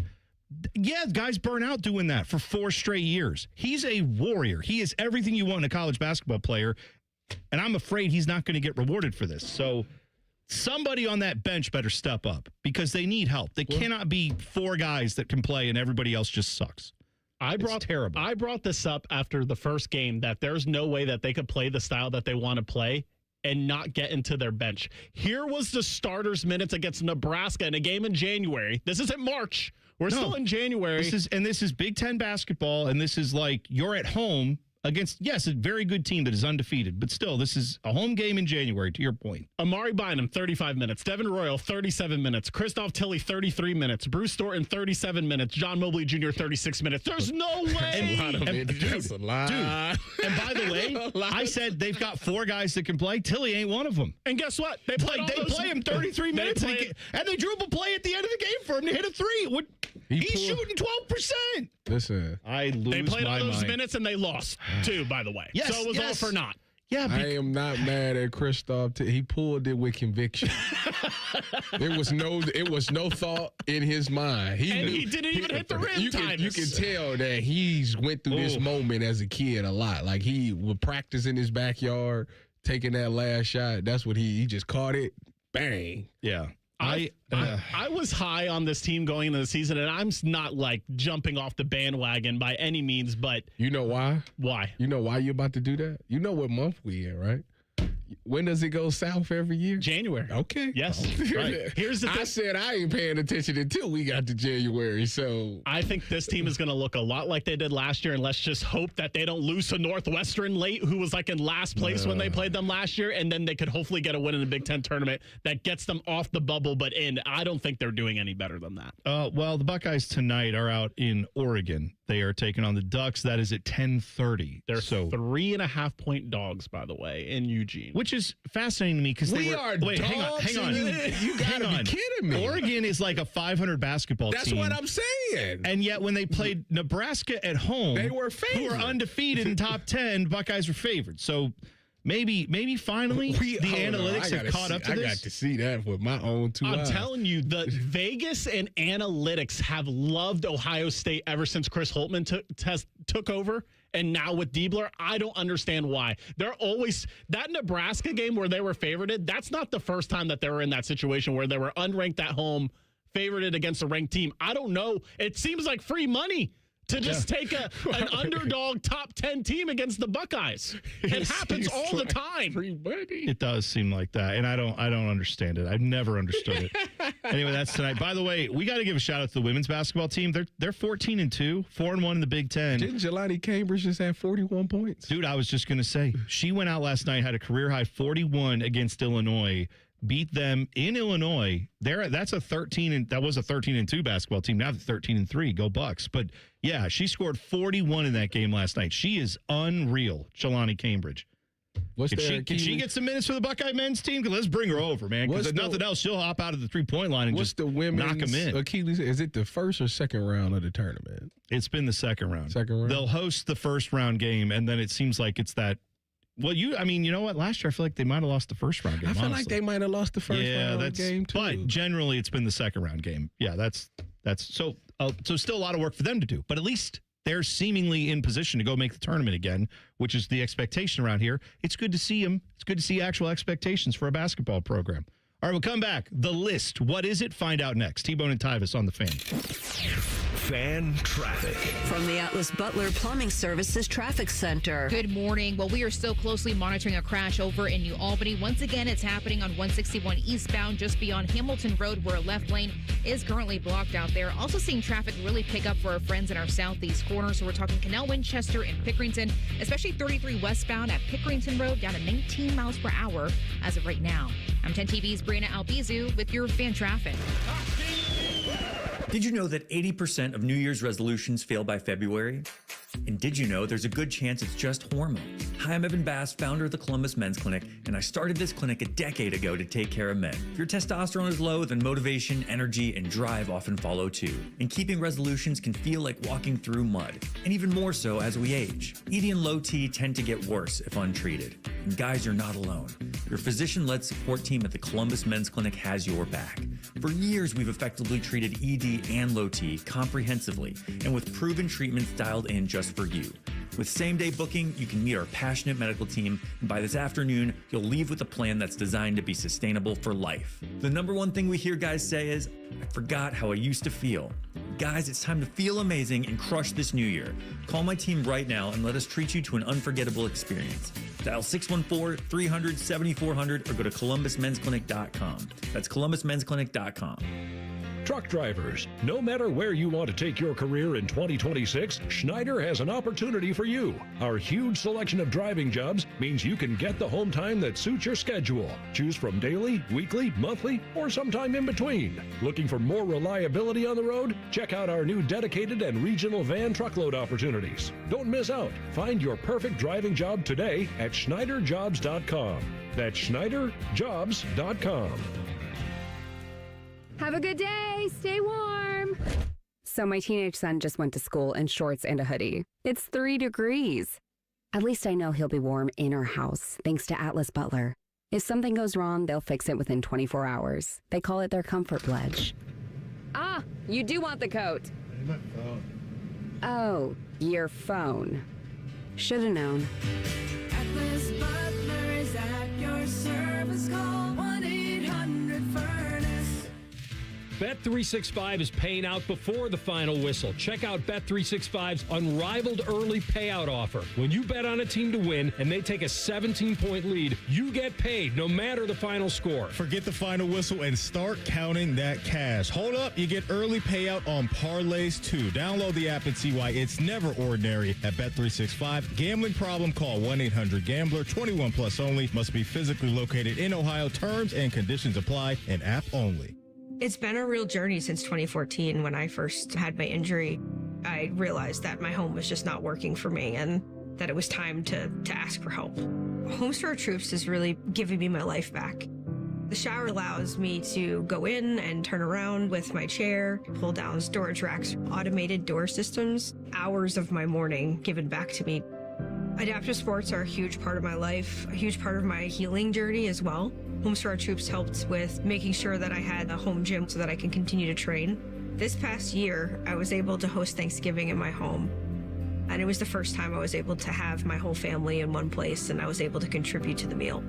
Yeah, guys burn out doing that for 4 straight years. He's a warrior. He is everything you want in a college basketball player, and I'm afraid he's not going to get rewarded for this. So somebody on that bench better step up because they need help. They cannot be 4 guys that can play and everybody else just sucks. Terrible. I brought this up after the first game that there's no way that they could play the style that they want to play and not get into their bench. Here was the starters' minutes against Nebraska in a game in January. This isn't March. We're still in January. This is Big Ten basketball, and this is you're at home against, yes, a very good team that is undefeated, but still, this is a home game in January, to your point. Amari Bynum, 35 minutes. Devin Royal, 37 minutes. Christoph Tilley, 33 minutes. Bruce Thornton, 37 minutes. John Mobley Jr., 36 minutes. There's no way. That's a lot. Dude, and by the way, I said they've got 4 guys that can play. Tilley ain't one of them. And guess what? They play him 33 minutes, and they dribble play at the end of the game for him to hit a 3. He's shooting 12%. Listen, They played all those minutes and they lost too, by the way. Yes, so it was all for naught. Yeah, I am not mad at Christoph. He pulled it with conviction. It was no thought in his mind. He didn't even hit the rim. You can tell that he's went through this moment as a kid a lot. Like he would practice in his backyard, taking that last shot. That's what he just caught it. Bang. Yeah. I was high on this team going into the season, and I'm not jumping off the bandwagon by any means, but you know why? Why? You know why you're about to do that? You know what month we in, right? When does it go south every year? January. Okay. Yes. Right. Here's the thing. I said I ain't paying attention until we got to January. So I think this team is going to look a lot like they did last year, and let's just hope that they don't lose to Northwestern late, who was in last place when they played them last year, and then they could hopefully get a win in the Big Ten tournament that gets them off the bubble, but in. I don't think they're doing any better than that. Well, the Buckeyes tonight are out in Oregon. They are taking on the Ducks. That is at 10:30. They're 3.5-point dogs, by the way, in Eugene. Which is fascinating to me because hang on. You gotta be kidding me. Oregon is like a 500 basketball team. That's what I'm saying. And yet when they played Nebraska at home, they were favored. Who were undefeated in top 10, Buckeyes were favored. So maybe finally the analytics have caught up to this. I got to see that with my own 2 eyes. I'm telling you, the Vegas and analytics have loved Ohio State ever since Chris Holtman took over. And now with Diebler, I don't understand why. They're always that Nebraska game where they were favorited. That's not the first time that they were in that situation where they were unranked at home, favorited against a ranked team. I don't know. It seems like free money to just take an underdog top 10 team against the Buckeyes. It happens all the time. Free money. It does seem like that, and I don't understand it. I've never understood it. Anyway, that's tonight. By the way, we got to give a shout out to the women's basketball team. They're 14-2, 4-1 in the Big Ten. Didn't Jelani Cambridge just have 41 points? Dude, I was just gonna say she went out last night, had a career high 41 against Illinois. Beat them in Illinois. That was a 13-2 basketball team. Now they're 13-3. Go Bucks! But yeah, she scored 41 in that game last night. She is unreal, Jelani Cambridge. Can she get some minutes for the Buckeye men's team? Let's bring her over, man. Because if nothing else, she'll hop out of the 3-point line and just knock them in. Achilles, is it the first or second round of the tournament? It's been the second round. Second round. They'll host the first round game, and then it seems like it's that. Well, you know what? Last year, I feel like they might have lost the first round game. I feel like they might have lost the first round game, too. But generally, it's been the second round game. Yeah, that's so still a lot of work for them to do. But at least they're seemingly in position to go make the tournament again, which is the expectation around here. It's good to see them. It's good to see actual expectations for a basketball program. All right, we'll come back. The list. What is it? Find out next. T-Bone and Tyvis on the Fan. Fan traffic. From the Atlas Butler Plumbing Services Traffic Center. Good morning. Well, we are still closely monitoring a crash over in New Albany. Once again, it's happening on 161 eastbound just beyond Hamilton Road, where a left lane is currently blocked out there. Also seeing traffic really pick up for our friends in our southeast corner. So we're talking Canal Winchester and Pickerington, especially 33 westbound at Pickerington Road down to 19 miles per hour as of right now. I'm 10 TV's Brianna Albizu with your fan traffic. Did you know that 80% of New Year's resolutions fail by February? And did you know there's a good chance it's just hormones? Hi, I'm Evan Bass, founder of the Columbus Men's Clinic, and I started this clinic a decade ago to take care of men. If your testosterone is low, then motivation, energy, and drive often follow too. And keeping resolutions can feel like walking through mud, and even more so as we age. ED and low T tend to get worse if untreated. And guys, you're not alone. Your physician-led support team at the Columbus Men's Clinic has your back. For years, we've effectively treated ED and low T comprehensively, and with proven treatments dialed in just for you. With same-day booking, you can meet our passionate medical team, and by this afternoon, you'll leave with a plan that's designed to be sustainable for life. The number one thing we hear guys say is, I forgot how I used to feel. Guys, it's time to feel amazing and crush this new year. Call my team right now and let us treat you to an unforgettable experience. Dial 614-300-7400 or go to columbusmensclinic.com. That's columbusmensclinic.com. Truck drivers, no matter where you want to take your career in 2026, Schneider has an opportunity for you. Our huge selection of driving jobs means you can get the home time that suits your schedule. Choose from daily, weekly, monthly, or sometime in between. Looking for more reliability on the road? Check out our new dedicated and regional van truckload opportunities. Don't miss out. Find your perfect driving job today at SchneiderJobs.com. That's SchneiderJobs.com. Have a good day. Stay warm. So my teenage son just went to school in shorts and a hoodie. It's 3 degrees. At least I know he'll be warm in our house, thanks to Atlas Butler. If something goes wrong, they'll fix it within 24 hours. They call it their comfort pledge. Ah, you do want the coat. My phone. Oh, your phone. Should have known. Atlas Butler is at your service. Call 1-800-FURNACE. Bet365 is paying out before the final whistle. Check out Bet365's unrivaled early payout offer. When you bet on a team to win and they take a 17-point lead, you get paid no matter the final score. Forget the final whistle and start counting that cash. Hold up, you get early payout on parlays too. Download the app and see why it's never ordinary at Bet365. Gambling problem? Call 1-800-GAMBLER. 21 plus only. Must be physically located in Ohio. Terms and conditions apply. An app only. It's been a real journey since 2014 when I first had my injury. I realized that my home was just not working for me and that it was time to ask for help. Homes for Our Troops is really giving me my life back. The shower allows me to go in and turn around with my chair, pull down storage racks, automated door systems, hours of my morning given back to me. Adaptive sports are a huge part of my life, a huge part of my healing journey as well. Homes for Our Troops helped with making sure that I had a home gym so that I can continue to train. This past year, I was able to host Thanksgiving in my home. And it was the first time I was able to have my whole family in one place and I was able to contribute to the meal.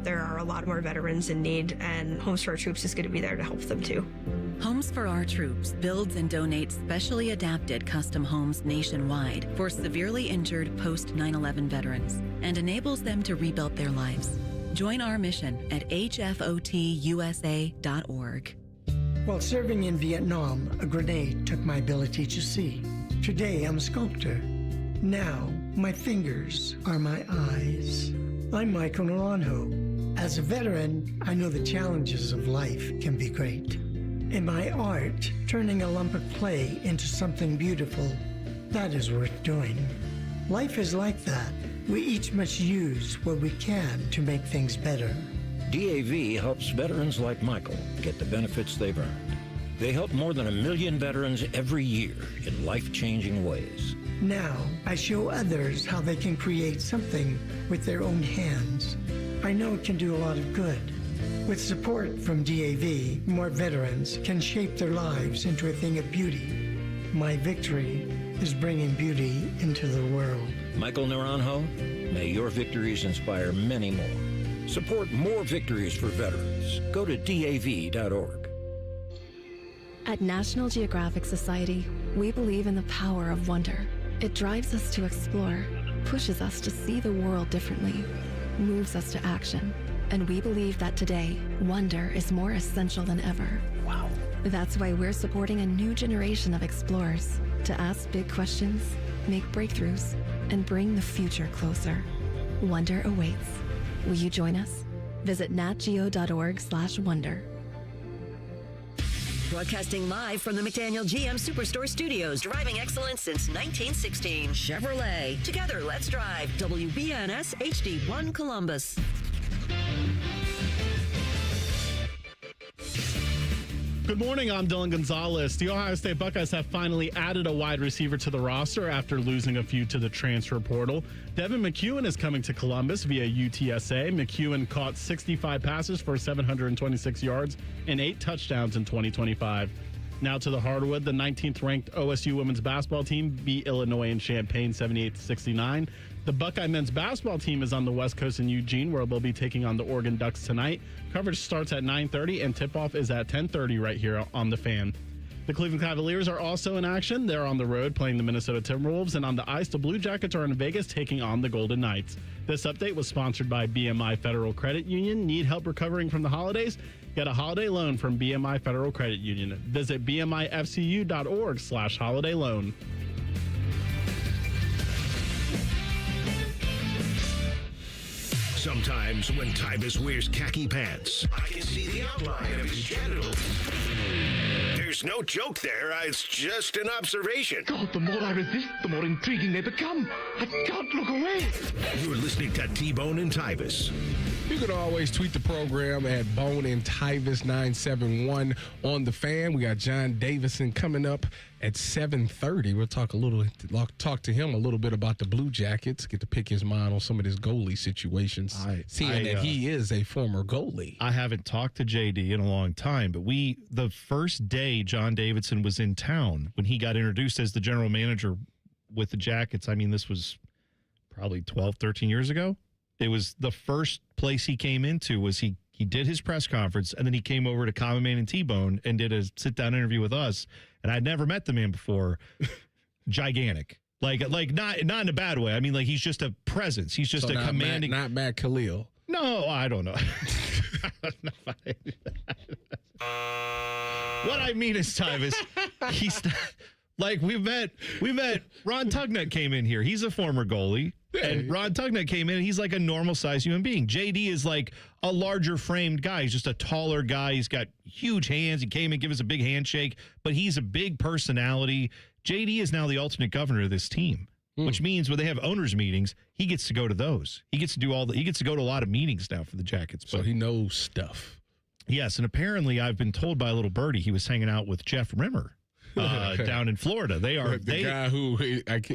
There are a lot more veterans in need and Homes for Our Troops is going to be there to help them too. Homes for Our Troops builds and donates specially adapted custom homes nationwide for severely injured post 9/11 veterans and enables them to rebuild their lives. Join our mission at hfotusa.org. While serving in Vietnam, a grenade took my ability to see. Today, I'm a sculptor. Now, my fingers are my eyes. I'm Michael Naranjo. As a veteran, I know the challenges of life can be great. In my art, turning a lump of clay into something beautiful, that is worth doing. Life is like that. We each must use what we can to make things better. DAV helps veterans like Michael get the benefits they've earned. They help more than 1 million veterans every year in life-changing ways. Now, I show others how they can create something with their own hands. I know it can do a lot of good. With support from DAV, more veterans can shape their lives into a thing of beauty. My victory is bringing beauty into the world. Michael Naranjo, may your victories inspire many more. Support more victories for veterans. Go to DAV.org. At National Geographic Society, we believe in the power of wonder. It drives us to explore, pushes us to see the world differently, moves us to action. And we believe that today, wonder is more essential than ever. Wow. That's why we're supporting a new generation of explorers to ask big questions, make breakthroughs, and bring the future closer. Wonder awaits. Will you join us? Visit natgeo.org/wonder. Broadcasting live from the McDaniel GM Superstore Studios, driving excellence since 1916. Chevrolet. Together, let's drive. WBNS HD1 Columbus. Good morning, I'm Dylan Gonzalez. The Ohio State Buckeyes have finally added a wide receiver to the roster after losing a few to the transfer portal. Devin McCuin is coming to Columbus via UTSA. McCuin caught 65 passes for 726 yards and 8 touchdowns in 2025. Now to the hardwood, the 19th ranked OSU women's basketball team beat Illinois in Champaign 78-69. The Buckeye men's basketball team is on the West Coast in Eugene, where they'll be taking on the Oregon Ducks tonight. Coverage starts at 9:30 and tip-off is at 10:30 right here on The Fan. The Cleveland Cavaliers are also in action. They're on the road playing the Minnesota Timberwolves, and on the ice, the Blue Jackets are in Vegas taking on the Golden Knights. This update was sponsored by BMI Federal Credit Union. Need help recovering from the holidays? Get a holiday loan from BMI Federal Credit Union. Visit bmifcu.org/holiday loan. Sometimes when Tyvis wears khaki pants, I can see the outline of his genitals. There's no joke there. It's just an observation. God, the more I resist, the more intriguing they become. I can't look away. You're listening to T-Bone and Tyvis. You can always tweet the program at Bone and Tyvis 971 on The Fan. We got John Davison coming up at 7:30. We'll talk to him a little bit about the Blue Jackets, get to pick his mind on some of his goalie situations, seeing that he is a former goalie. I haven't talked to JD in a long time, but the first day John Davidson was in town, when he got introduced as the general manager with the Jackets, I mean, this was probably 12, 13 years ago. It was the first place he came into was he did his press conference, and then he came over to Common Man and T-Bone and did a sit-down interview with us. And I'd never met the man before. Gigantic. Like not in a bad way. I mean, like, he's just a presence. He's just commanding. Not Matt Khalil. No, I don't know. What I mean is, Tyvis, he's not, like, we met Ron Tugnut came in here. He's a former goalie. And Ron Tugnut came in, and he's like a normal-sized human being. JD is like a larger-framed guy. He's just a taller guy. He's got huge hands. He came and gave us a big handshake, but he's a big personality. JD is now the alternate governor of this team, which means when they have owners' meetings, he gets to go to those. He gets to do he gets to go to a lot of meetings now for the Jackets. So he knows stuff. Yes, and apparently I've been told by a little birdie he was hanging out with Jeff Rimmer. Down in Florida. The guy who,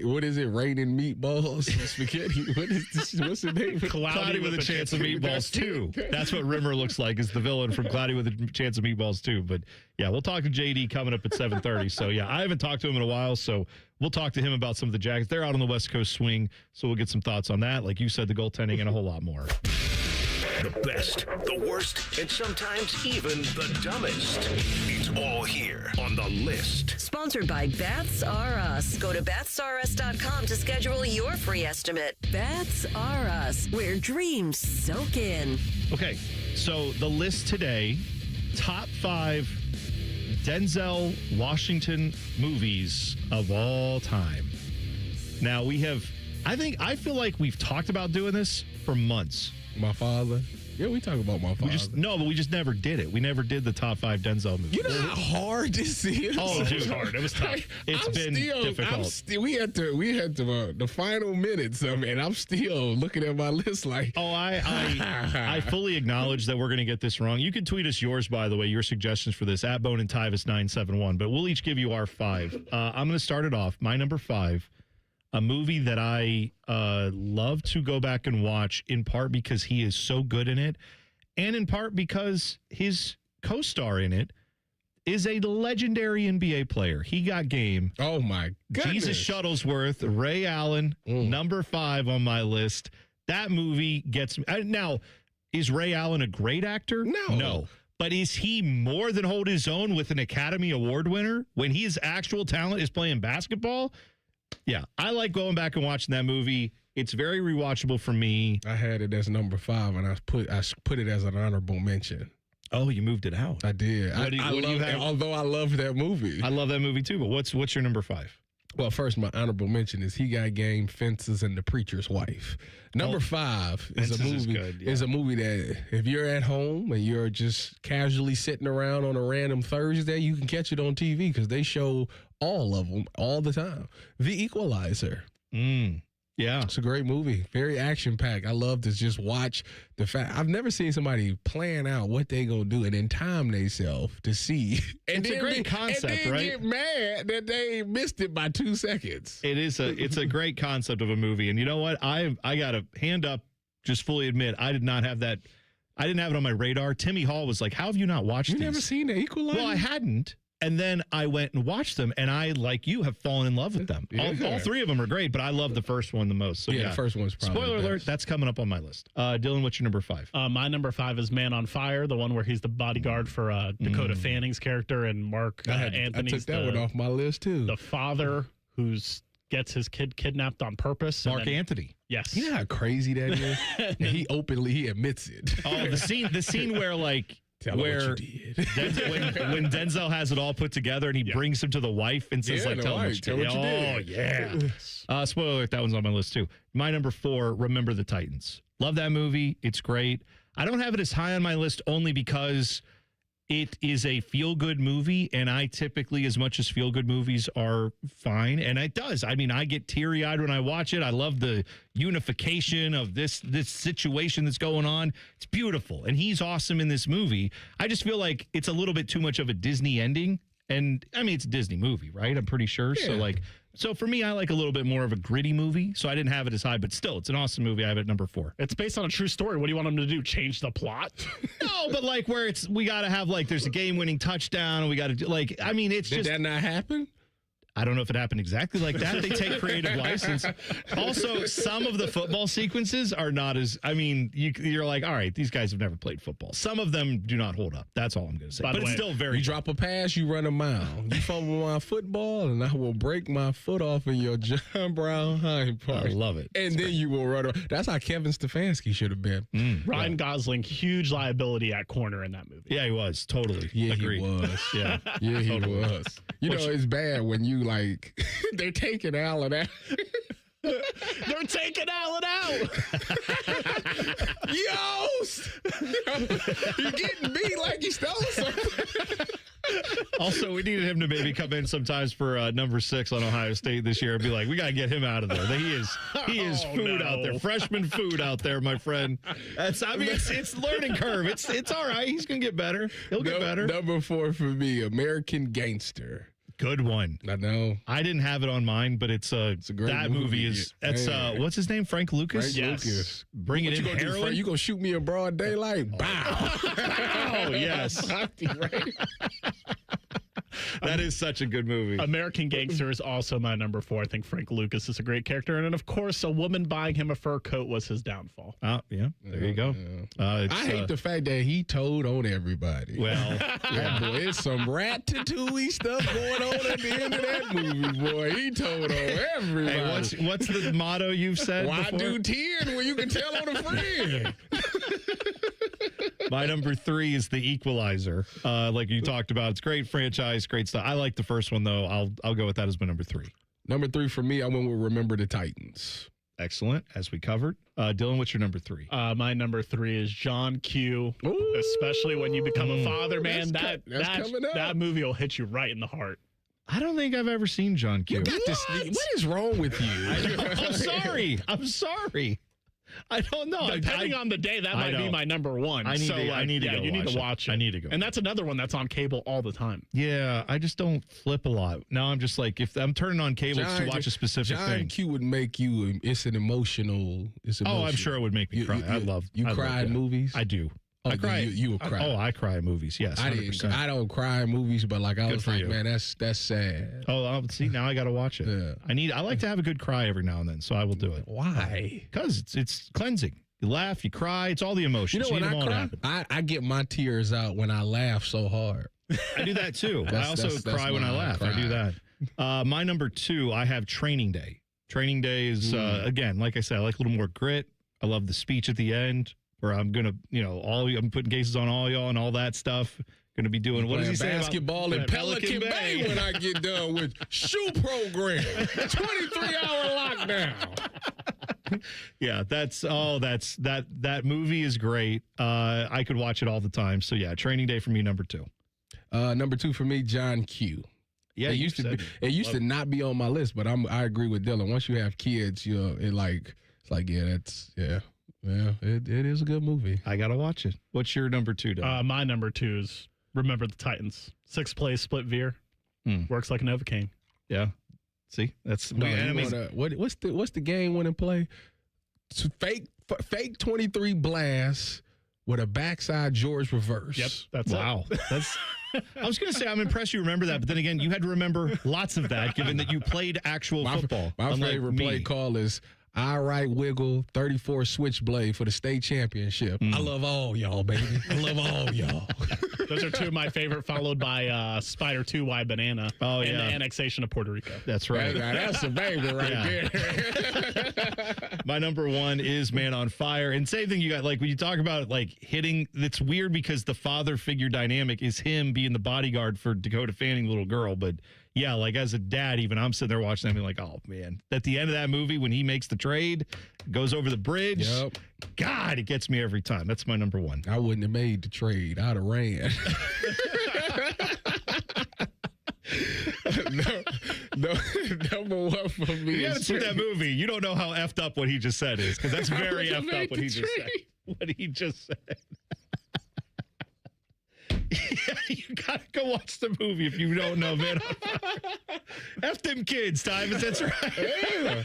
what is it, raining meatballs, spaghetti, what's the name? Cloudy with a Chance of Meatballs 2. That's what Rimmer looks like, is the villain from Cloudy with a Chance of Meatballs 2. But yeah, we'll talk to JD coming up at 7:30. So yeah, I haven't talked to him in a while, so we'll talk to him about some of the Jackets. They're out on the West Coast swing, so we'll get some thoughts on that. Like you said, the goaltending and a whole lot more. The best, the worst, and sometimes even the dumbest. It's all here on The List. Sponsored by Baths R Us. Go to bathsrus.com to schedule your free estimate. Baths R Us, where dreams soak in. Okay, so the list today, top 5 Denzel Washington movies of all time. Now I feel like we've talked about doing this for months. My Father. Yeah, we talk about My Father. But we just never did it. We never did the top 5 Denzel movies. You know how hard this is? Oh, it was hard. It was tough. It's been difficult. We had the final minutes of it, and I'm still looking at my list like. Oh, I fully acknowledge that we're going to get this wrong. You can tweet us yours, by the way, your suggestions for this at Bone and Tyvis 971. But we'll each give you our 5. I'm going to start it off. My number 5. A movie that I love to go back and watch, in part because he is so good in it, and in part because his co-star in it is a legendary NBA player. He got game. Oh, my goodness. Jesus Shuttlesworth, Ray Allen, number 5 on my list. That movie gets me. Now, is Ray Allen a great actor? No. But is he more than hold his own with an Academy Award winner when his actual talent is playing basketball? Yeah, I like going back and watching that movie. It's very rewatchable for me. I had it as number 5, and I put it as an honorable mention. Oh, you moved it out. I did. What do you have? Although I love that movie. I love that movie too, but what's your number 5? Well, first, my honorable mention is He Got Game, Fences, and The Preacher's Wife. Number 5 is a movie. Is a movie that if you're at home and you're just casually sitting around on a random Thursday, you can catch it on TV because they show all of them all the time. The Equalizer. Yeah, it's a great movie. Very action packed. I love to just watch the fact. I've never seen somebody plan out what they gonna do and then time themselves to see. And it's a great concept, and then right? Get mad that they missed it by 2 seconds. It's a great concept of a movie. And you know what? I got a hand up. Just fully admit, I did not have that. I didn't have it on my radar. Timmy Hall was like, "How have you not watched these?" You never seen The Equalizer? Well, I hadn't. And then I went and watched them, and I, like you, have fallen in love with them. Yeah. All 3 of them are great, but I love the first one the most. So, the first one's probably Spoiler the alert, best. that's coming up on my list. Dylan, what's your number 5? My number 5 is Man on Fire, the one where he's the bodyguard for Dakota Fanning's character, and Mark Anthony's I took that one off my list, too. The father who gets his kid kidnapped on purpose. Mark Anthony. Yes. You know how crazy that is? And he admits it. Oh, the scene where, like, when Denzel has it all put together and he brings him to the wife and says, tell him what you did. Oh, yeah. Spoiler alert, that one's on my list, too. My number 4, Remember the Titans. Love that movie. It's great. I don't have it as high on my list only because it is a feel-good movie, and I typically, as much as feel-good movies are fine, and it does. I mean, I get teary-eyed when I watch it. I love the unification of this situation that's going on. It's beautiful, and he's awesome in this movie. I just feel like it's a little bit too much of a Disney ending, and, I mean, it's a Disney movie, right? I'm pretty sure. Yeah. So for me, I like a little bit more of a gritty movie, so I didn't have it as high, but still, it's an awesome movie. I have it at number 4. It's based on a true story. What do you want them to do? Change the plot? No, but like where we got to have there's a game-winning touchdown, and we got to do Did that not happen? I don't know if it happened exactly like that. They take creative license. Also, some of the football sequences are not as, you're like, all right, these guys have never played football. Some of them do not hold up. That's all I'm going to say. But it's still very. You drop a pass, you run a mile. You fumble my football, and I will break my foot off in your John Brown High Park. I love it. And then you will run. That's how Kevin Stefanski should have been. Ryan Gosling, huge liability at corner in that movie. Yeah, he was. Totally. Yeah, Agreed. he was. Yeah. Yeah, he Totally. was. It's bad when you they're taking Allen out. They're taking Allen out. Yost! You're getting beat like you stole something. Also, we needed him to maybe come in sometimes for number 6 on Ohio State this year and be like, we got to get him out of there. He is food out there. Freshman food out there, my friend. It's learning curve. It's all right. He's going to get better. He'll get better. Number 4 for me, American Gangster. Good one. I know. I didn't have it on mine, but it's a great that movie. That's what's his name? Frank Lucas. Lucas. Bring it in. Heroin? You gonna shoot me in broad daylight? Bow. Oh yes. That is such a good movie. American Gangster is also my number 4. I think Frank Lucas is a great character. And then, of course, a woman buying him a fur coat was his downfall. Oh, yeah. There you go. I hate the fact that he told on everybody. Well, yeah, boy, it's some rat-tatooey stuff going on at the end of that movie, boy. He told on everybody. Hey, what's the motto you've said Why before? do 10 when you can tell on a friend? My number 3 is The Equalizer. Like you talked about, it's great franchise, great stuff. I like the first one though. I'll go with that as my number 3. Number 3 for me, I went with Remember the Titans. Excellent, as we covered. Dylan, what's your number 3? My number 3 is John Q. Ooh, especially when you become a father, man. That movie will hit you right in the heart. I don't think I've ever seen John Q. You got this. What is wrong with you? I'm sorry. I don't know. Depending on the day, that might be my number 1. I need to go. You need to watch it. I need to go. And that's another one that's on cable all the time. Yeah, I just don't flip a lot. Now I'm just like, if I'm turning on cable to watch a specific thing. John Q would make you. It's emotional. Oh, I'm sure it would make me cry. I cry in movies. I do. Oh, I cry. You would cry. I cry in movies. Yes, 100%. I don't cry in movies, but like I was like, man, that's sad. Oh, see, now I got to watch it. Yeah. I like to have a good cry every now and then, so I will do it. Why? Because it's cleansing. You laugh, you cry. It's all the emotions. You know, when I cry, I get my tears out when I laugh so hard. I do that too. I also cry when I laugh. I do that. My number 2, I have Training Day. Training Day is, again, like I said, I like a little more grit. I love the speech at the end where I'm going to, I'm putting cases on all y'all and all that stuff. Going to be doing, what does he say? Basketball in Pelican Bay when I get done with shoe program. 23-hour lockdown. Yeah, that movie is great. I could watch it all the time. So yeah, Training Day for me, number 2. Number 2 for me, John Q. Yeah, it used to not be on my list, but I agree with Dylan. Once you have kids, it is a good movie. I gotta watch it. What's your number 2, Dylan? My number 2 is Remember the Titans. 6 plays, split veer. Works like a Novocaine. Yeah. See, that's what's the game winning play? Fake 23 blast with a backside George reverse. Yep, that's it. That's. I was going to say I'm impressed you remember that, but then again, you had to remember lots of that, given that you played actual football. My favorite play call is I right wiggle 34 switchblade for the state championship. I love all y'all, baby. I love all y'all. Those are 2 of my favorite, followed by Spider 2Y Banana. Oh, and the annexation of Puerto Rico. That's right. That's a baby there. My number 1 is Man on Fire. And same thing you got, like when you talk about like hitting, it's weird because the father figure dynamic is him being the bodyguard for Dakota Fanning, little girl. But yeah, like as a dad, even I'm sitting there watching that and like, oh man, at the end of that movie, when he makes the trade, goes over the bridge, God, it gets me every time. That's my number 1. I wouldn't have made the trade. I'd have ran. No, number 1 for me. If you haven't seen that movie, you don't know how effed up what he just said is, because that's very effed up what he just said. What he just said. Yeah, you gotta go watch the movie if you don't know, man. F them kids, Tyvis. That's right. Yeah.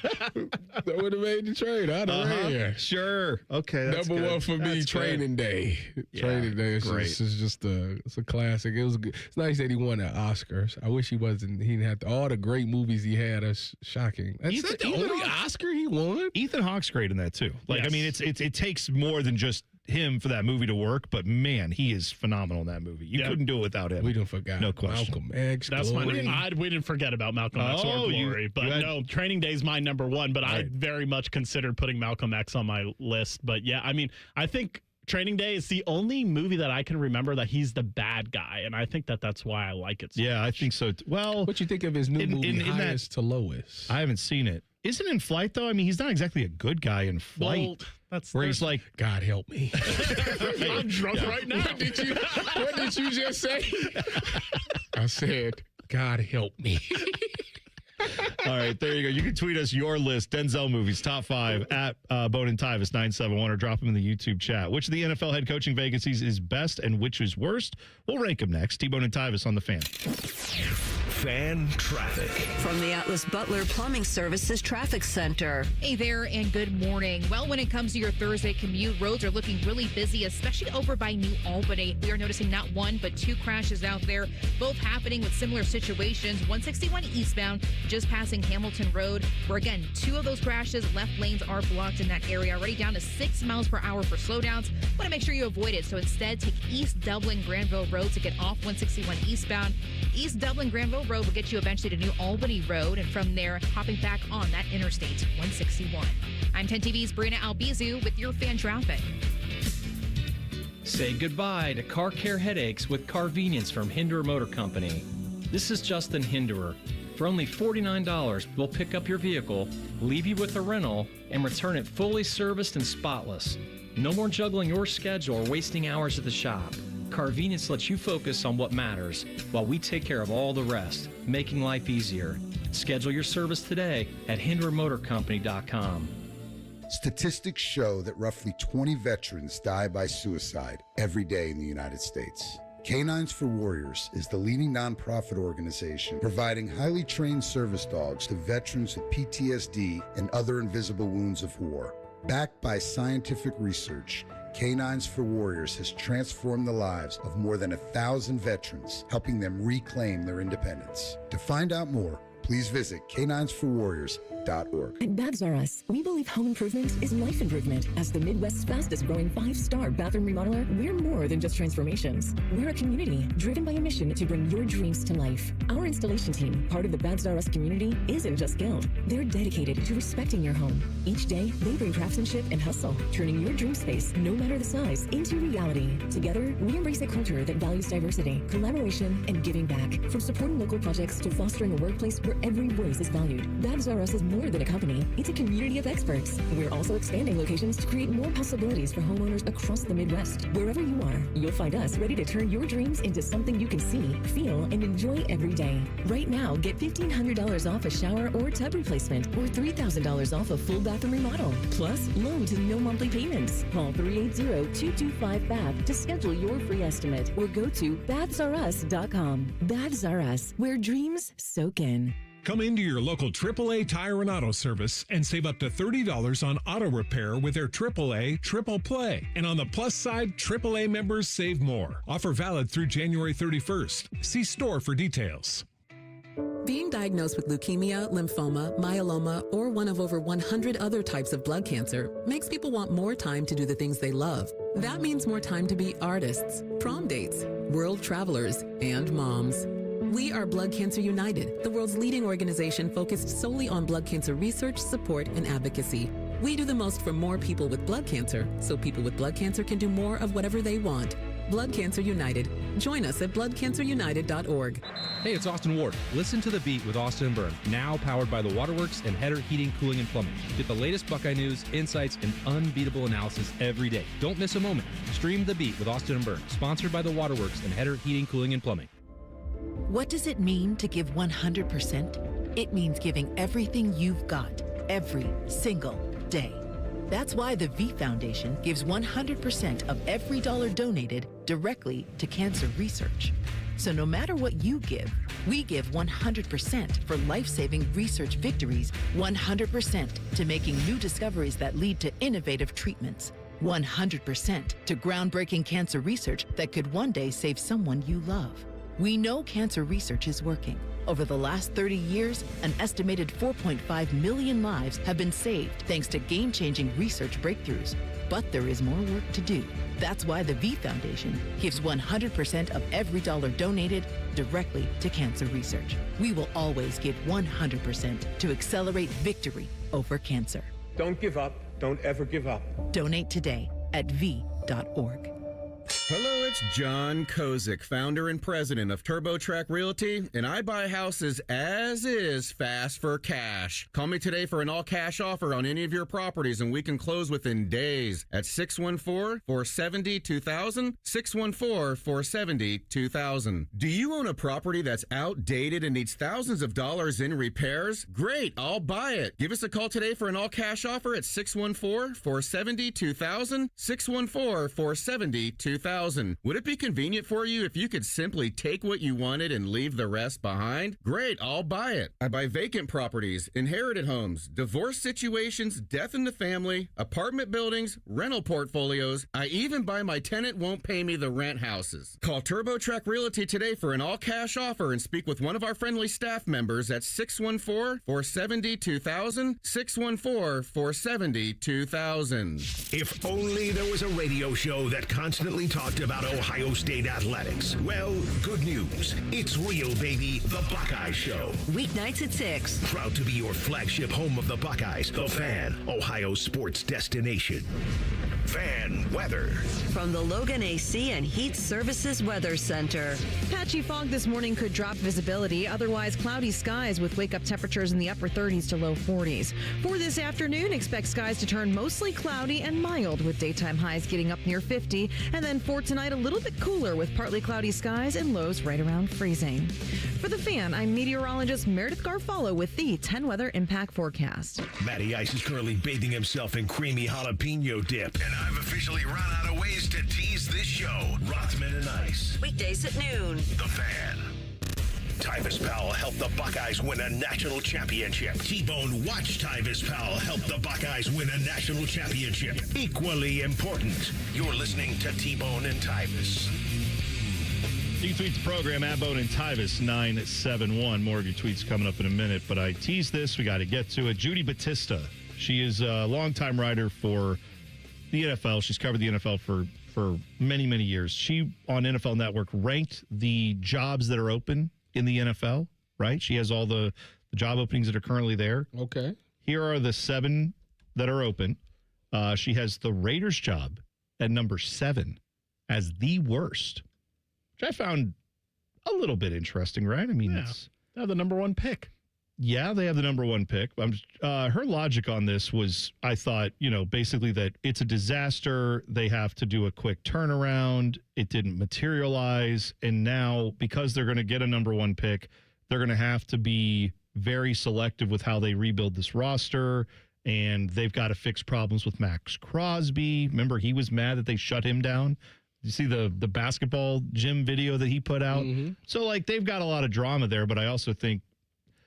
That would have made the trade. I'd have ran. Sure. Okay. That's number good. 1 for me. Training Day. Yeah, Training Day. Great. It's just it's a classic. It was good. It's nice that he won an Oscars. I wish he wasn't. He didn't have to. All the great movies he had are shocking. That's the only Oscar he won. Ethan Hawke's great in that too. Like, yes. I mean, it takes more than just him for that movie to work, but man, he is phenomenal in that movie. You couldn't do it without him. We don't forget. No question. Malcolm X. That's we didn't forget about Malcolm X or Glory, but Training Day is my number 1. But I very much considered putting Malcolm X on my list. But yeah, I mean, I think Training Day is the only movie that I can remember that he's the bad guy, and I think that's why I like it so much. I think so. Well, what you think of his new movie, Highest to Lowest? I haven't seen it. Isn't In Flight, though? I mean, he's not exactly a good guy in Flight. Well, where he's like, God help me. I'm drunk right now. What did you just say? I said, God help me. All right, there you go. You can tweet us your list, Denzel movies, top 5, at Bone and Tyvis 971, or drop them in the YouTube chat. Which of the NFL head coaching vacancies is best and which is worst? We'll rank them next. T-Bone and Tyvis on The Fan. Fan Traffic. From the Atlas Butler Plumbing Services Traffic Center. Hey there, and good morning. Well, when it comes to your Thursday commute, roads are looking really busy, especially over by New Albany. We are noticing not one, but two crashes out there, both happening with similar situations. 161 eastbound, just passing Hamilton Road, where again, two of those crashes, left lanes are blocked in that area, already down to 6 miles per hour for slowdowns. Want to make sure you avoid it, so instead take East Dublin Granville Road to get off 161 eastbound. East Dublin Granville Road will get you eventually to New Albany Road, and from there, hopping back on that interstate 161. I'm 10 TV's Brina Albizu with your fan traffic. Say goodbye to car care headaches with Carvenience from Hinderer Motor Company. This is Justin Hinderer. For only $49, we'll pick up your vehicle, leave you with a rental, and return it fully serviced and spotless. No more juggling your schedule or wasting hours at the shop. Carvenience lets you focus on what matters while we take care of all the rest, making life easier. Schedule your service today at HindererMotorCompany.com. Statistics show that roughly 20 veterans die by suicide every day in the United States. Canines for Warriors is the leading nonprofit organization providing highly trained service dogs to veterans with PTSD and other invisible wounds of war. Backed by scientific research, Canines for Warriors has transformed the lives of more than 1,000 veterans, helping them reclaim their independence. To find out more, please visit caninesforwarriors.org. At Babs R Us, we believe home improvement is life improvement. As the Midwest's fastest growing 5-star bathroom remodeler, we're more than just transformations. We're a community driven by a mission to bring your dreams to life. Our installation team, part of the Babs R Us community, isn't just skilled. They're dedicated to respecting your home. Each day, they bring craftsmanship and hustle, turning your dream space, no matter the size, into reality. Together, we embrace a culture that values diversity, collaboration, and giving back. From supporting local projects to fostering a workplace where every voice is valued, Babs R Us is more than a company. It's a community of experts. We're also expanding locations to create more possibilities for homeowners across the Midwest. Wherever you are, you'll find us ready to turn your dreams into something you can see, feel, and enjoy every day. Right now, get $1,500 off a shower or tub replacement, or $3,000 off a full bathroom remodel. Plus, low to no monthly payments. Call 380-225-BAB to schedule your free estimate, or go to babsrus.com. Babs R Us, where dreams soak in. Come into your local AAA Tire and Auto Service and save up to $30 on auto repair with their AAA Triple Play. And on the plus side, AAA members save more. Offer valid through January 31st. See store for details. Being diagnosed with leukemia, lymphoma, myeloma, or one of over 100 other types of blood cancer makes people want more time to do the things they love. That means more time to be artists, prom dates, world travelers, and moms. We are Blood Cancer United, the world's leading organization focused solely on blood cancer research, support, and advocacy. We do the most for more people with blood cancer, so people with blood cancer can do more of whatever they want. Blood Cancer United. Join us at bloodcancerunited.org. Hey, it's Austin Ward. Listen to The Beat with Austin and Byrne, now powered by the Waterworks and Header Heating, Cooling, and Plumbing. Get the latest Buckeye news, insights, and unbeatable analysis every day. Don't miss a moment. Stream The Beat with Austin and Byrne, sponsored by the Waterworks and Header Heating, Cooling, and Plumbing. What does it mean to give 100%? It means giving everything you've got, every single day. That's why the V Foundation gives 100% of every dollar donated directly to cancer research. So no matter what you give, we give 100% for life-saving research victories, 100% to making new discoveries that lead to innovative treatments, 100% to groundbreaking cancer research that could one day save someone you love. We know cancer research is working. Over the last 30 years, an estimated 4.5 million lives have been saved thanks to game-changing research breakthroughs. But there is more work to do. That's why the V Foundation gives 100% of every dollar donated directly to cancer research. We will always give 100% to accelerate victory over cancer. Don't give up. Don't ever give up. Donate today at v.org. Hello, it's John Kozik, founder and president of TurboTrack Realty, and I buy houses as is fast for cash. Call me today for an all-cash offer on any of your properties, and we can close within days at 614-470-2000, 614-470-2000. Do you own a property that's outdated and needs thousands of dollars in repairs? Great, I'll buy it. Give us a call today for an all-cash offer at 614-470-2000, 614-470-2000. 2000. Would it be convenient for you if you could simply take what you wanted and leave the rest behind? Great, I'll buy it. I buy vacant properties, inherited homes, divorce situations, death in the family, apartment buildings, rental portfolios. I even buy my tenant won't pay me the rent houses. Call TurboTrack Realty today for an all-cash offer and speak with one of our friendly staff members at 614-470-2000, 614-470-2000. If only there was a radio show that constantly talked about Ohio State athletics. Well, good news. It's real, baby. The Buckeye Show. Weeknights at 6. Proud to be your flagship home of the Buckeyes. The Fan, Ohio's sports destination. Fan weather. From the Logan AC and Heat Services Weather Center. Patchy fog this morning could drop visibility. Otherwise, cloudy skies with wake-up temperatures in the upper 30s to low 40s. For this afternoon, expect skies to turn mostly cloudy and mild with daytime highs getting up near 50. And then for tonight, a little bit cooler with partly cloudy skies and lows right around freezing. For The Fan, I'm meteorologist Meredith Garfalo with the 10 Weather Impact Forecast. Matty Ice is currently bathing himself in creamy jalapeno dip. And I've officially run out of ways to tease this show. Rothman and Ice. Weekdays at noon. The Fan. Tyvis Powell helped the Buckeyes win a national championship. T-Bone watched Tyvis Powell help the Buckeyes win a national championship. Equally important. You're listening to T-Bone and Tyvis. You can tweet the program at Bone and Tyvis 971. More of your tweets coming up in a minute, but I teased this. We got to get to it. Judy Battista. She is a longtime writer for the NFL. She's covered the NFL for many, many years. She, on NFL Network, ranked the jobs that are open in the NFL, right? She has all the job openings that are currently there. Okay. Here are the 7 that are open. She has the Raiders job at number 7 as the worst, which I found a little bit interesting, right? I mean, they have the number 1 pick. Yeah, they have the number 1 pick. Her logic on this was, I thought, basically that it's a disaster. They have to do a quick turnaround. It didn't materialize. And now, because they're going to get a number 1 pick, they're going to have to be very selective with how they rebuild this roster. And they've got to fix problems with Max Crosby. Remember, he was mad that they shut him down. You see the basketball gym video that he put out? Mm-hmm. So, they've got a lot of drama there, but I also think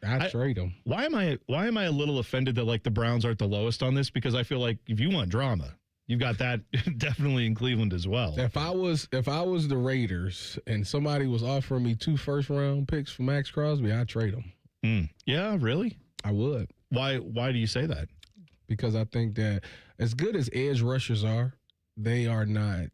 I trade him. Why am I a little offended that the Browns aren't the lowest on this? Because I feel like if you want drama, you've got that definitely in Cleveland as well. If I was the Raiders and somebody was offering me 2 first-round picks for Max Crosby, I'd trade him. Yeah, really? I would. Why do you say that? Because I think that as good as edge rushers are, they are not.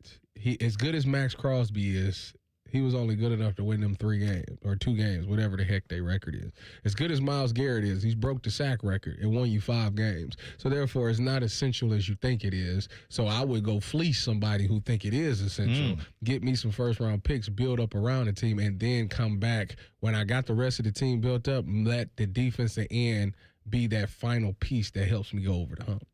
As good as Max Crosby is, he was only good enough to win them 3 games or 2 games, whatever the heck their record is. As good as Myles Garrett is, he's broke the sack record and won you 5 games. So therefore, it's not essential as you think it is. So I would go fleece somebody who think it is essential. Get me some first-round picks, build up around the team, and then come back when I got the rest of the team built up, let the defensive end be that final piece that helps me go over the hump.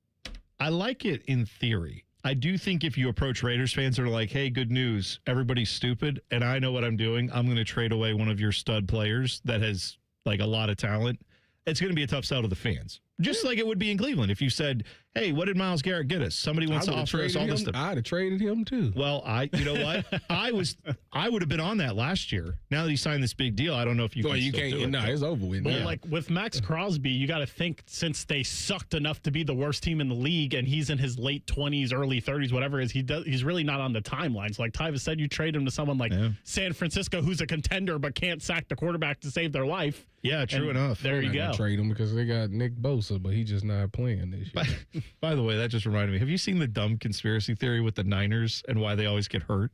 I like it in theory. I do think if you approach Raiders fans that are like, hey, good news, everybody's stupid, and I know what I'm doing, I'm going to trade away one of your stud players that has a lot of talent, it's going to be a tough sell to the fans. Just like it would be in Cleveland if you said, hey, what did Myles Garrett get us? Somebody wants to offer us all this stuff. I'd have traded him too. Well, you know what? I would have been on that last year. Now that he signed this big deal, I don't know if you can still do it. No, it's over with. Well, with Max Crosby, you got to think since they sucked enough to be the worst team in the league, and he's in his late 20s, early 30s, whatever it is, he's really not on the timeline. So like Tyvis said, you trade him to someone like San Francisco, who's a contender but can't sack the quarterback to save their life. Yeah, true enough. There you go. Trade him because they got Nick Bosa, but he's just not playing this year. By the way, that just reminded me. Have you seen the dumb conspiracy theory with the Niners and why they always get hurt?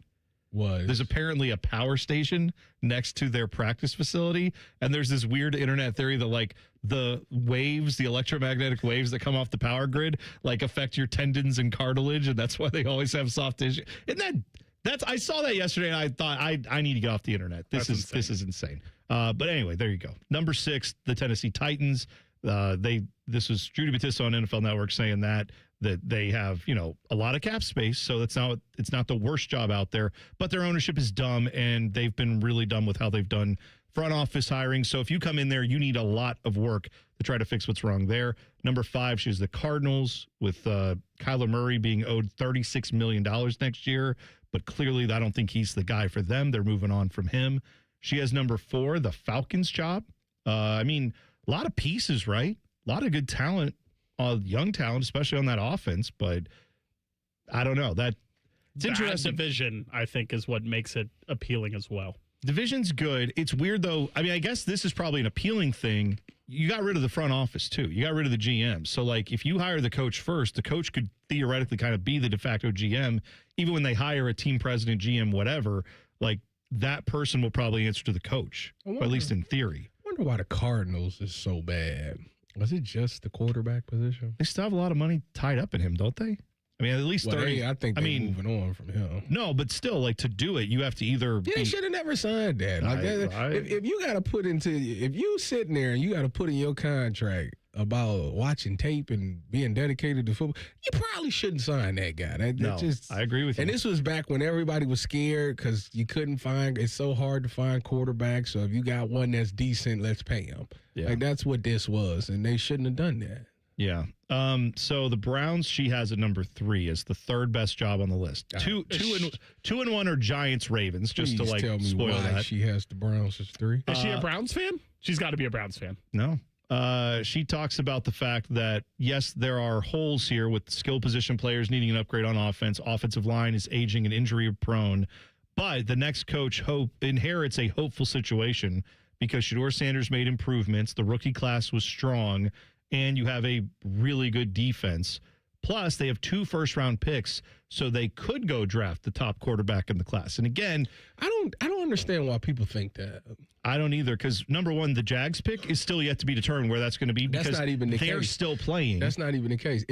There's apparently a power station next to their practice facility, and there's this weird internet theory that the waves, the electromagnetic waves that come off the power grid, affect your tendons and cartilage, and that's why they always have soft tissue. Isn't that I saw that yesterday, and I thought I need to get off the internet. This is insane. But anyway, there you go. Number 6, the Tennessee Titans. This was Judy Battista on NFL Network saying that they have, a lot of cap space. So it's not the worst job out there, but their ownership is dumb, and they've been really dumb with how they've done front office hiring. So if you come in there, you need a lot of work to try to fix what's wrong there. Number 5, she's the Cardinals, with Kyler Murray being owed $36 million next year. But clearly, I don't think he's the guy for them. They're moving on from him. She has number 4, the Falcons job. I mean, a lot of pieces, right? A lot of good talent, young talent, especially on that offense. But I don't know. It's interesting. Division, I think, is what makes it appealing as well. Division's good. It's weird, though. I mean, I guess this is probably an appealing thing. You got rid of the front office, too. You got rid of the GM. So, like, if you hire the coach first, the coach could theoretically kind of be the de facto GM. Even when they hire a team president, GM, whatever, like, that person will probably answer to the coach, or at least in theory. I wonder why the Cardinals is so bad. Was it just the quarterback position? They still have a lot of money tied up in him, don't they? I mean, at least 30. I think they're moving on from him. No, but still, like, to do it, you have to either. They should have never signed that. Like, if you got to put into, if you sitting there and you got to put in your contract about watching tape and being dedicated to football, you probably shouldn't sign that guy. I agree with you. And this was back when everybody was scared because you couldn't find. It's so hard to find quarterbacks. So if you got one that's decent, let's pay him. Yeah. Like, that's what this was, and they shouldn't have done that. Yeah. So the Browns, she has at number 3 as the third best job on the list. Two and 1 are Giants, Ravens. Just Please to like tell me spoil why that. she has the Browns as 3. Is she a Browns fan? She's got to be a Browns fan. No. She talks about the fact that, yes, there are holes here with skill position players needing an upgrade on offense. Offensive line is aging and injury prone. But the next coach inherits a hopeful situation because Shedeur Sanders made improvements. The rookie class was strong. And you have a really good defense. Plus, they have 2 first-round picks, so they could go draft the top quarterback in the class. And again, I don't understand why people think that. I don't either, because number 1, the Jags pick is still yet to be determined where that's going to be. Because that's not even the they're case. Still playing. That's not even the case.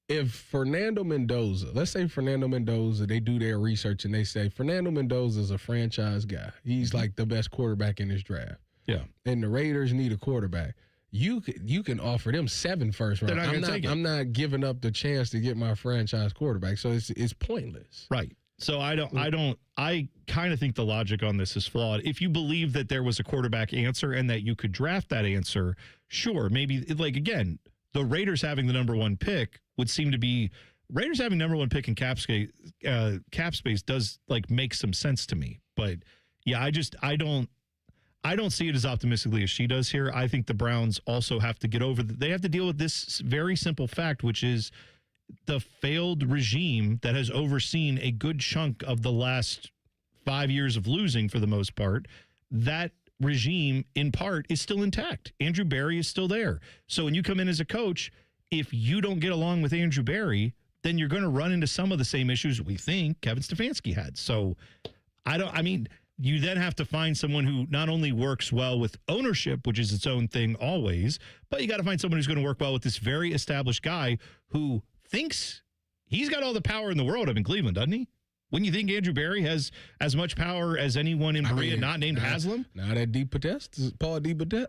If Fernando Mendoza, let's say Fernando Mendoza, they do their research and they say Fernando Mendoza is a franchise guy. He's like the best quarterback in this draft. Yeah. And the Raiders need a quarterback. You can offer them 7 first round. They're not going to take it. I'm not giving up the chance to get my franchise quarterback. So it's pointless. Right. So I kind of think the logic on this is flawed. If you believe that there was a quarterback answer and that you could draft that answer, sure, maybe, like, again, the Raiders having the number 1 pick would seem to be Raiders having number 1 pick in cap space does, like, make some sense to me. But yeah, I don't see it as optimistically as she does here. I think the Browns also have to get over they have to deal with this very simple fact, which is the failed regime that has overseen a good chunk of the last 5 years of losing for the most part. That regime, in part, is still intact. Andrew Berry is still there. So when you come in as a coach, if you don't get along with Andrew Berry, then you're going to run into some of the same issues we think Kevin Stefanski had. So you then have to find someone who not only works well with ownership, which is its own thing always, but you got to find someone who's going to work well with this very established guy who thinks he's got all the power in the world up in Cleveland, doesn't he? Wouldn't you think Andrew Berry has as much power as anyone in Berea not named Haslam? Now that Paul DePodesta.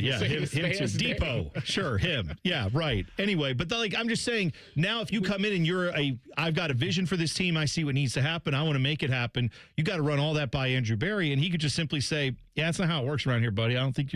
Yeah, him too. Depot. Sure, him. Yeah, right. Anyway, but I'm just saying, now if you come in and I've got a vision for this team, I see what needs to happen, I want to make it happen, you got to run all that by Andrew Berry, and he could just simply say, yeah, that's not how it works around here, buddy. I don't think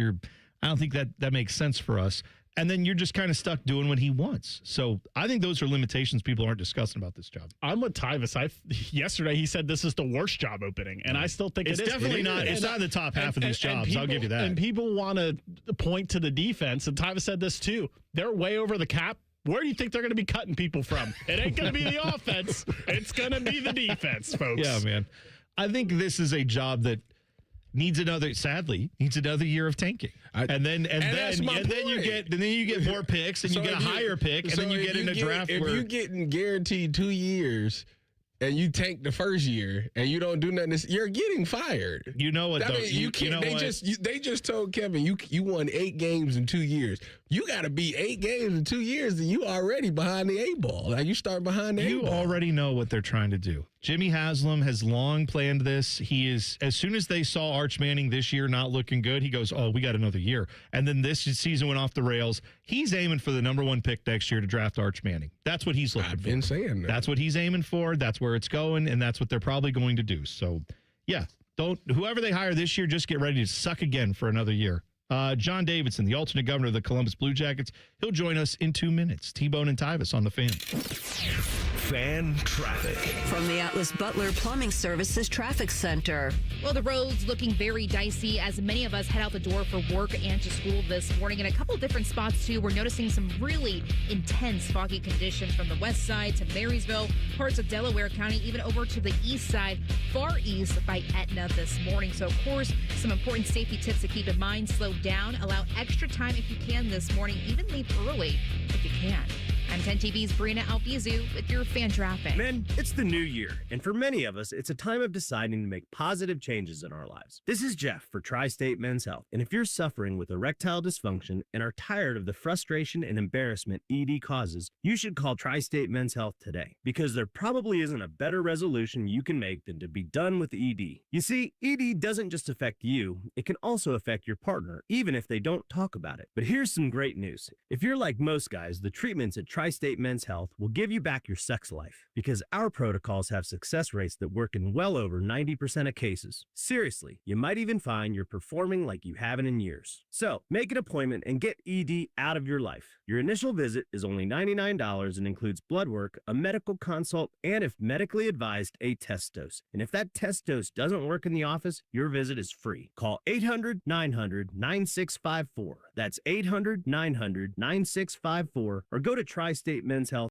that makes sense for us. And then you're just kind of stuck doing what he wants. So I think those are limitations people aren't discussing about this job. I'm with Tyvis. Yesterday he said this is the worst job opening, and I still think it's definitely not. It's not the top half of these jobs. I'll give you that. And people want to point to the defense, and Tyvis said this too. They're way over the cap. Where do you think they're going to be cutting people from? It ain't going to be the offense. It's going to be the defense, folks. Yeah, man. I think this is a job that needs another year of tanking. And then you get more picks, and you get a higher pick, and then you get in a draft if where you're getting guaranteed 2 years and you tank the first year and you don't do nothing, you're getting fired. You know what? I mean, you can't. They just told Kevin you won 8 games in 2 years. You got to be 8 games in 2 years, and you already behind the 8 ball. Like, you start behind the 8 ball. You already know what they're trying to do. Jimmy Haslam has long planned this. He is, as soon as they saw Arch Manning this year not looking good, he goes, oh, we got another year. And then this season went off the rails. He's aiming for the number 1 pick next year to draft Arch Manning. That's what he's looking for. I've been saying that. That's what he's aiming for. That's where it's going, and that's what they're probably going to do. So, yeah, Whoever they hire this year, just get ready to suck again for another year. John Davidson, the alternate governor of the Columbus Blue Jackets, he'll join us in 2 minutes. T-Bone and Tyvis on the Fan. Fan traffic. From the Atlas Butler Plumbing Services Traffic Center. Well, the roads looking very dicey as many of us head out the door for work and to school this morning. In a couple different spots, too, we're noticing some really intense foggy conditions from the west side to Marysville, parts of Delaware County, even over to the east side, far east by Etna this morning. So, of course, some important safety tips to keep in mind. Slow down, allow extra time if you can this morning, even leave early if you can. I'm 10 TV's Brina Albizu with your fan traffic. Men, it's the new year, and for many of us, it's a time of deciding to make positive changes in our lives. This is Jeff for Tri-State Men's Health, and if you're suffering with erectile dysfunction and are tired of the frustration and embarrassment ED causes, you should call Tri-State Men's Health today, because there probably isn't a better resolution you can make than to be done with ED. You see, ED doesn't just affect you, it can also affect your partner, even if they don't talk about it. But here's some great news. If you're like most guys, the treatments at Tri-State Men's Health will give you back your sex life, because our protocols have success rates that work in well over 90% of cases. Seriously, you might even find you're performing like you haven't in years. So, make an appointment and get ED out of your life. Your initial visit is only $99 and includes blood work, a medical consult, and if medically advised, a test dose. And if that test dose doesn't work in the office, your visit is free. Call 800-900-9654. That's 800-900-9654, or go to Tri-State Men's Health